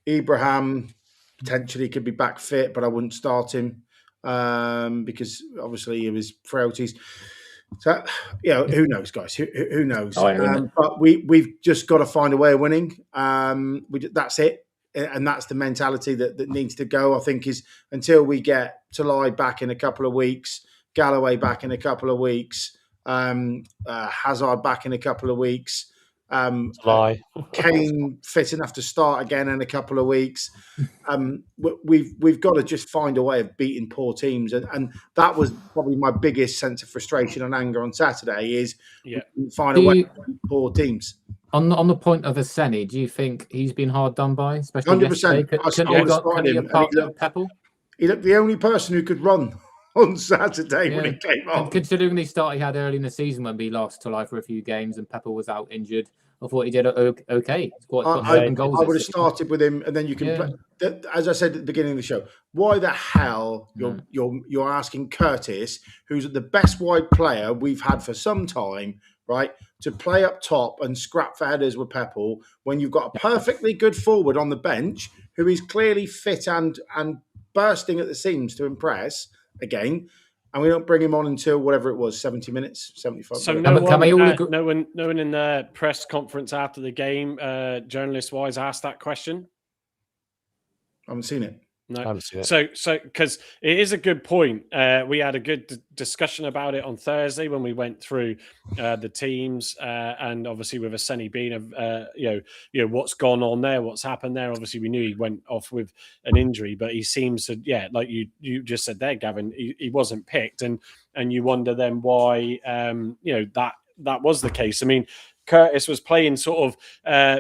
Ibrahim potentially could be back fit, but I wouldn't start him because obviously of his frailties. So who knows, guys? Who knows? But we've just got to find a way of winning. That's it, and that's the mentality that needs to go. I think is until we get Talai back in a couple of weeks, Galloway back in a couple of weeks, Hazard back in a couple of weeks. Kane fit enough to start again in a couple of weeks. We've got to just find a way of beating poor teams, and that was probably my biggest sense of frustration and anger on Saturday. Is find a way to beat poor teams.
On the point of Aseni, do you think he's been hard done by? Especially
100%. He looked the only person who could run on Saturday when he came on.
And considering the start he had early in the season when we lost to life for a few games and Pepper was out injured, I thought he did okay.
I would have started with him, and then you can play. As I said at the beginning of the show, why the hell you're asking Curtis, who's the best wide player we've had for some time, right, to play up top and scrap for headers with Pepple when you've got a perfectly good forward on the bench who is clearly fit and bursting at the seams to impress again, and we don't bring him on until whatever it was, 70 minutes, 75.
So no one in the press conference after the game, journalist-wise, asked that question?
I haven't seen it.
No, I haven't seen it. So because it is a good point. We had a good discussion about it on Thursday when we went through the teams, and obviously with Aseni being what's gone on there, what's happened there. Obviously, we knew he went off with an injury, but he seems to, like you just said there, Gavin, he wasn't picked, and you wonder then why that was the case. I mean, Curtis was playing sort of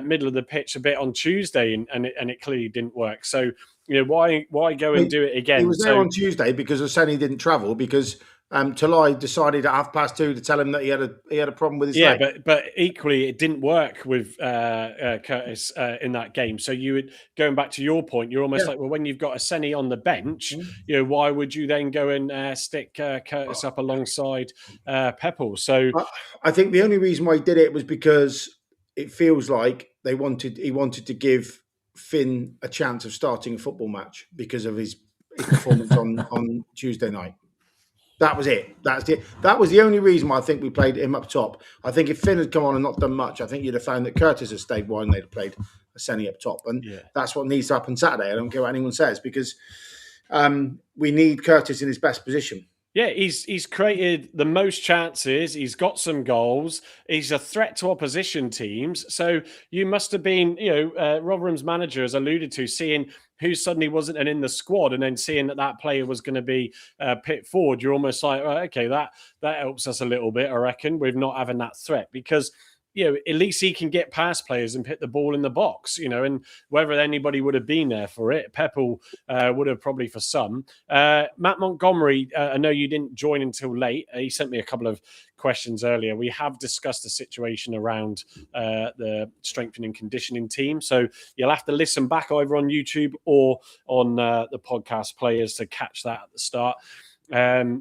middle of the pitch a bit on Tuesday, and it clearly didn't work. So. Why go and do it again?
He was there on Tuesday because Aseni didn't travel because Talai decided at 2:30 to tell him that he had a problem with his leg.
But equally it didn't work with Curtis in that game. So you would, going back to your point, you're almost like, well, when you've got Aseni on the bench, why would you then go and stick Curtis up alongside Pepple? So
I think the only reason why he did it was because it feels like he wanted to give Finn a chance of starting a football match because of his performance on Tuesday night. That was it. That was the only reason why I think we played him up top. I think if Finn had come on and not done much, I think you'd have found that Curtis had stayed wide and they'd have played Aseni up top. And that's what needs to happen Saturday. I don't care what anyone says, because we need Curtis in his best position.
Yeah, he's created the most chances. He's got some goals. He's a threat to opposition teams. So you must have been, Rotherham's manager has alluded to seeing who suddenly wasn't in the squad, and then seeing that player was going to be pit forward. You're almost like, okay, that helps us a little bit, I reckon, with not having that threat, because at least he can get past players and hit the ball in the box, and whether anybody would have been there for it, Pepple would have probably for some. Matt Montgomery, I know you didn't join until late. He sent me a couple of questions earlier. We have discussed the situation around the strengthening and conditioning team. So you'll have to listen back either on YouTube or on the podcast players to catch that at the start. I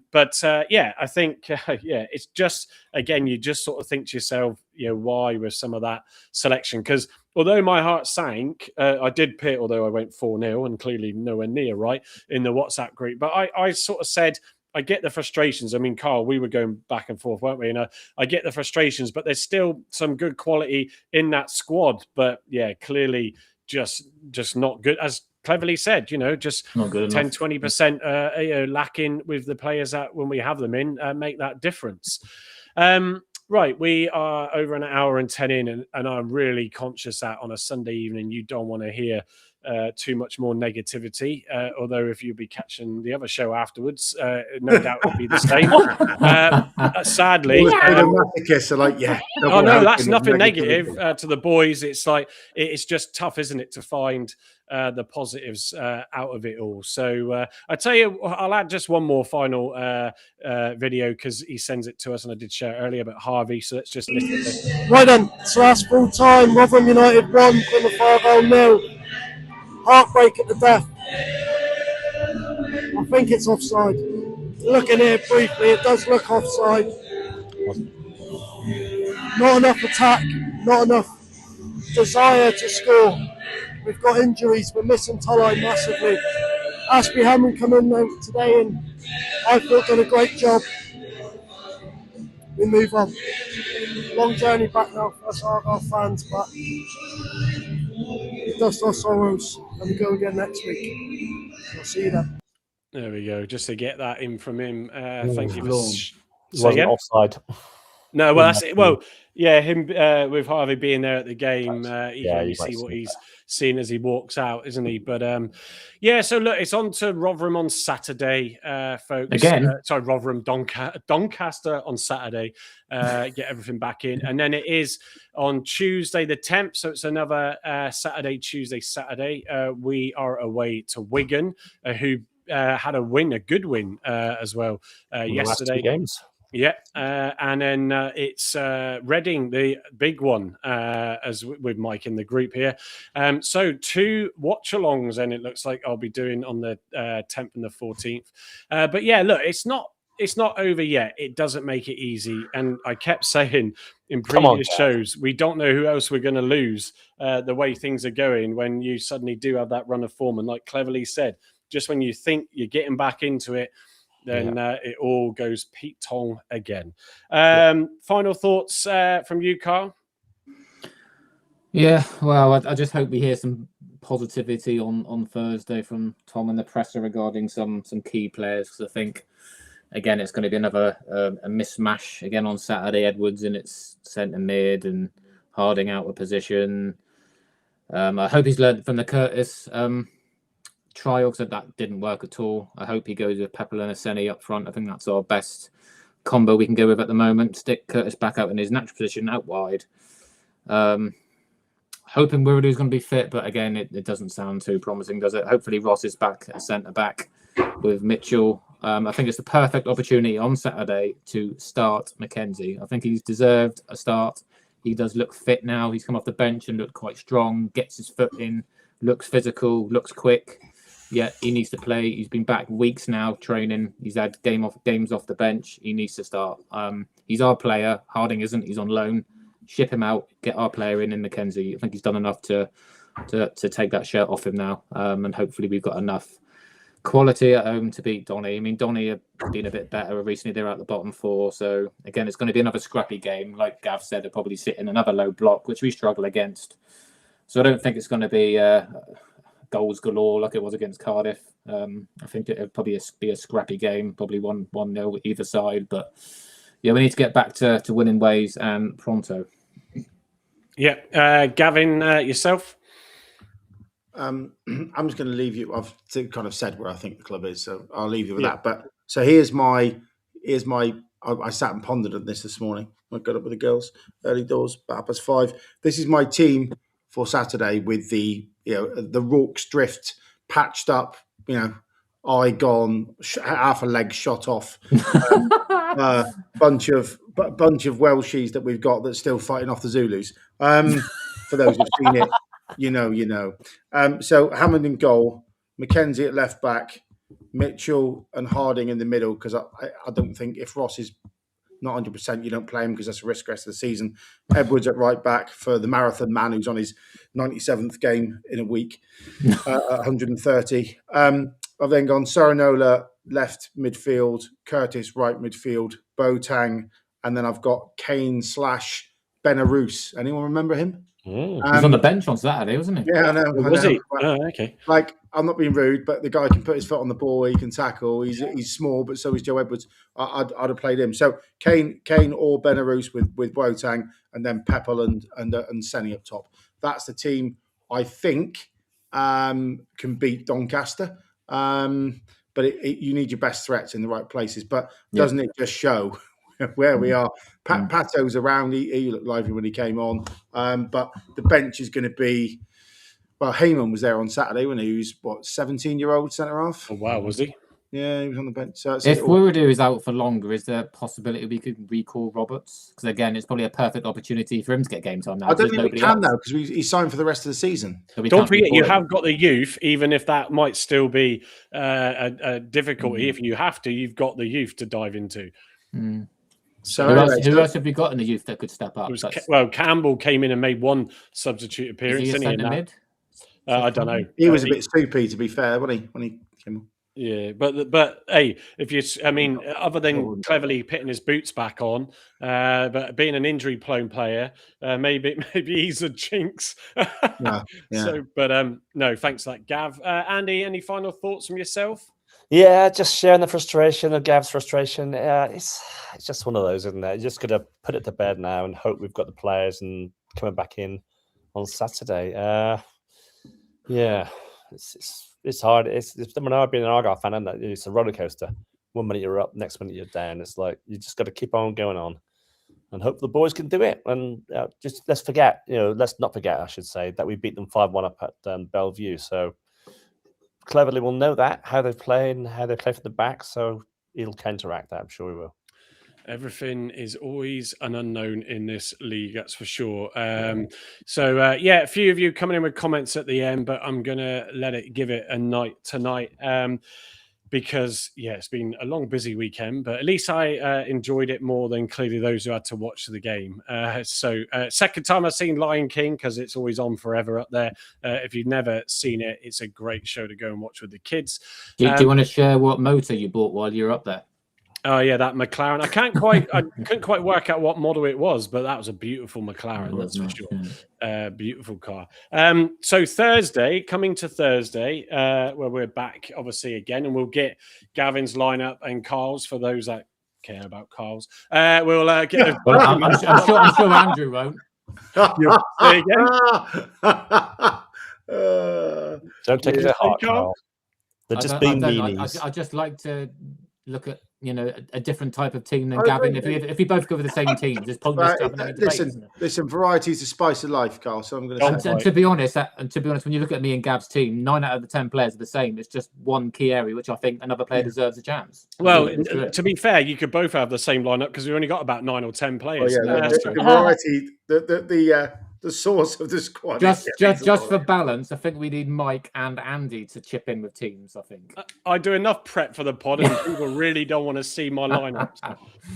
think it's just, again, you just sort of think to yourself, why with some of that selection? Because although my heart sank, I did pit, although I went 4-0 and clearly nowhere near right in the WhatsApp group. But I sort of said, I get the frustrations. I mean, Carl, we were going back and forth, weren't we? And I get the frustrations, but there's still some good quality in that squad. But clearly just not good. As cleverly said, just
Not good
10,
enough.
20% lacking with the players that when we have them in make that difference. Right, we are over an hour and 10 in, and I'm really conscious that on a Sunday evening you don't want to hear too much more negativity. Although if you'll be catching the other show afterwards, no doubt it'll be the same. Sadly,
masochists are like, yeah.
Oh no, that's nothing negative to the boys. It's like it's just tough, isn't it, to find the positives out of it all. So I tell you, I'll add just one more final video because he sends it to us, and I did share it earlier about Harvey. So let's just listen to it.
Right then, so that's full time. Rotherham United 1, Plymouth Argyle 0. Heartbreak at the death. I think it's offside. Looking here briefly, it does look offside. Not enough attack, not enough desire to score. We've got injuries, we're missing Tolai massively. Ashby Hammond come in today and I feel done a great job. We move on. Long journey back now for us Argyle fans, but dust our sorrows and we go again next week. I'll see you then.
There we go. Just to get that in from him. Thank you for
wasn't offside.
No, well, that's it. Well, yeah, him with Harvey being there at the game, you can only see what he's seeing as he walks out, isn't he? But yeah, so look, it's on to Rotherham on Saturday, folks.
Again?
Rotherham Doncaster on Saturday. Get everything back in. And then it is on Tuesday the 10th, so it's another Saturday. We are away to Wigan, who had a good win as well yesterday.
Last 2 games.
Yeah, and then it's Reading, the big one, as with Mike in the group here. So 2 watch-alongs, and it looks like I'll be doing on the 10th and the 14th. But yeah, look, it's not over yet. It doesn't make it easy, and I kept saying in previous shows, we don't know who else we're going to lose the way things are going when you suddenly do have that run of form. And like cleverly said, just when you think you're getting back into it, then it all goes Pete Tong again. Final thoughts from you, Carl?
Yeah, well, I just hope we hear some positivity on Thursday from Tom and the presser regarding some key players, because I think, again, it's going to be another a mismatch again on Saturday. Edwards in its centre mid and Harding out of position. I hope he's learned from the Curtis trial, because that didn't work at all. I hope he goes with Pepper and Aseni up front. I think that's our best combo we can go with at the moment. Stick Curtis back out in his natural position out wide. Hoping Wiradou's going to be fit, but again, it doesn't sound too promising, does it? Hopefully Ross is back at centre back with Mitchell. I think it's the perfect opportunity on Saturday to start Mackenzie. I think he's deserved a start. He does look fit now. He's come off the bench and looked quite strong, gets his foot in, looks physical, looks quick. Yeah, he needs to play. He's been back weeks now training. He's had games off the bench. He needs to start. He's our player. Harding isn't. He's on loan. Ship him out. Get our player in Mackenzie. I think he's done enough to take that shirt off him now. And hopefully we've got enough quality at home to beat Donny. I mean, Donny have been a bit better recently. They're at the bottom 4. So again, it's going to be another scrappy game. Like Gav said, they'll probably sit in another low block, which we struggle against. So I don't think it's going to be goals galore like it was against Cardiff. I think it'll probably be a scrappy game, probably 1-0 either side. But yeah, we need to get back to winning ways and pronto.
Yeah, Gavin, yourself?
I'm just going to leave you. I've kind of said where I think the club is, so I'll leave you with that. But so here's my. I sat and pondered on this morning. I got up with the girls early doors, about 5:30. This is my team for Saturday with the Rorke's drift patched up, eye gone, half a leg shot off, bunch of Welshies that we've got that's still fighting off the Zulus. For those who've seen it, you know. So Hammond in goal, Mackenzie at left back, Mitchell and Harding in the middle, because I don't think if Ross is not 100%, you don't play him because that's a risk rest of the season. Edwards at right back for the marathon man who's on his 97th game in a week, 130. I've then gone Saranola left midfield, Curtis right midfield, Boateng, and then I've got Kane / Benarous. Anyone remember him?
He's on the bench on Saturday, wasn't he?
Yeah, I know.
Was he?
But,
Oh, okay.
like, I'm not being rude, but the guy can put his foot on the ball. He can tackle. He's small, but so is Joe Edwards. I'd have played him. So Kane or Benarouz with Boateng, and then Peppel and Senny up top. That's the team I think can beat Doncaster. But you need your best threats in the right places. But doesn't it just show where we are? Pato's around. He looked lively when he came on. But the bench is going to be. Well, Heyman was there on Saturday when he was 17-year-old centre half.
Oh wow, was he?
Yeah, he was on the bench. So
if Wurudu is out for longer, is there a possibility we could recall Roberts? Because again, it's probably a perfect opportunity for him to get game time now.
I don't think we can now because he's signed for the rest of the season.
So
don't forget, you have got the youth, even if that might still be a difficulty. If you have to, you've got the youth to dive into.
So
who else have we got in the youth that could step up?
Well, Campbell came in and made one substitute appearance.
Is he a centre mid?
I don't know.
He was a bit soupy, to be fair, wasn't he, when he came on?
Yeah, but hey, other than cleverly putting his boots back on, but being an injury-prone player, maybe he's a jinx.
Yeah.
So, but no, thanks for that, Gav. Andy, any final thoughts from yourself?
Yeah, just sharing the frustration of Gav's frustration. It's just one of those, isn't it? You just got to put it to bed now and hope we've got the players and coming back in on Saturday. Yeah, it's hard. It's when I've been an Argyle fan, and it's a roller coaster. 1 minute you're up, next minute you're down. It's like you just got to keep on going on, and hope the boys can do it. And just let's not forget, I should say, that we beat them 5-1 up at Bellevue. So cleverly, we'll know that how they play and how they play for the back. So it'll counteract that. I'm sure we will.
Everything is always an unknown in this league, that's for sure. A few of you coming in with comments at the end, but I'm going to give it a night tonight because, it's been a long, busy weekend, but at least I enjoyed it more than clearly those who had to watch the game. Second time I've seen Lion King because it's always on forever up there. If you've never seen it, it's a great show to go and watch with the kids.
Do you want to share what motor you bought while you're up there?
Oh yeah, that McLaren. I couldn't quite work out what model it was, but that was a beautiful McLaren, that's for sure. Beautiful car. So coming to Thursday, where we're back obviously again, and we'll get Gavin's lineup and Carl's for those that care about Carl's. We'll get.
I'm sure Andrew won't.
There you
go.
Don't take it to heart, Carl. They're just being meanies.
I just like to look at a different type of team than Gavin. If we both go with the same team, there's pointless stuff.
Listen, variety is the spice of life, Carl. So I'm going to say.
And to be honest, when you look at me and Gav's team, 9 out of the 10 players are the same. It's just one key area which I think another player deserves a chance.
Well, to be fair, you could both have the same lineup because we only got about 9 or 10 players.
The variety, the source of the squad.
Just for balance, I think we need Mike and Andy to chip in with teams. I think
I do enough prep for the pod, and people really don't want to see my lineups.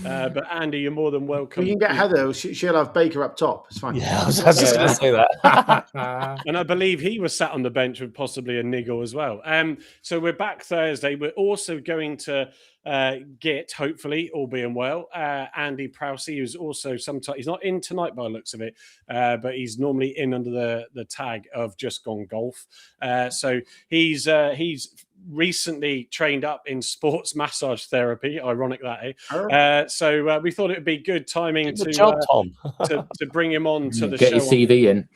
But Andy, you're more than welcome.
You can get Heather. She'll have Baker up top. It's fine.
Yeah, I was just going to say that.
And I believe he was sat on the bench with possibly a niggle as well. So we're back Thursday. We're also going to get, hopefully, all being well, Andy Prowsey, who's also sometimes he's not in tonight by the looks of it, but he's normally in under the tag of Just Gone Golf. So he's recently trained up in sports massage therapy. Ironic that, so we thought it would be good timing to bring him on to the
get
show.
His CV in.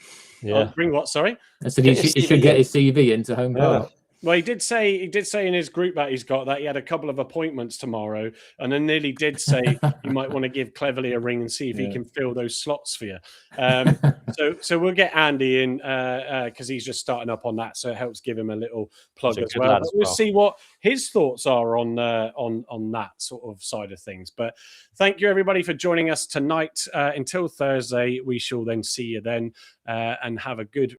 Yeah. Bring what? Sorry.
I said he should get his CV into home club.
Well, he did say in his group that he's got that he had a couple of appointments tomorrow, and then nearly did say you might want to give Cleverly a ring and see if he can fill those slots for you. So we'll get Andy in because he's just starting up on that, so it helps give him a little plug as well. We'll see what his thoughts are on that sort of side of things. But thank you everybody for joining us tonight. Until Thursday, we shall then see you then, and have a good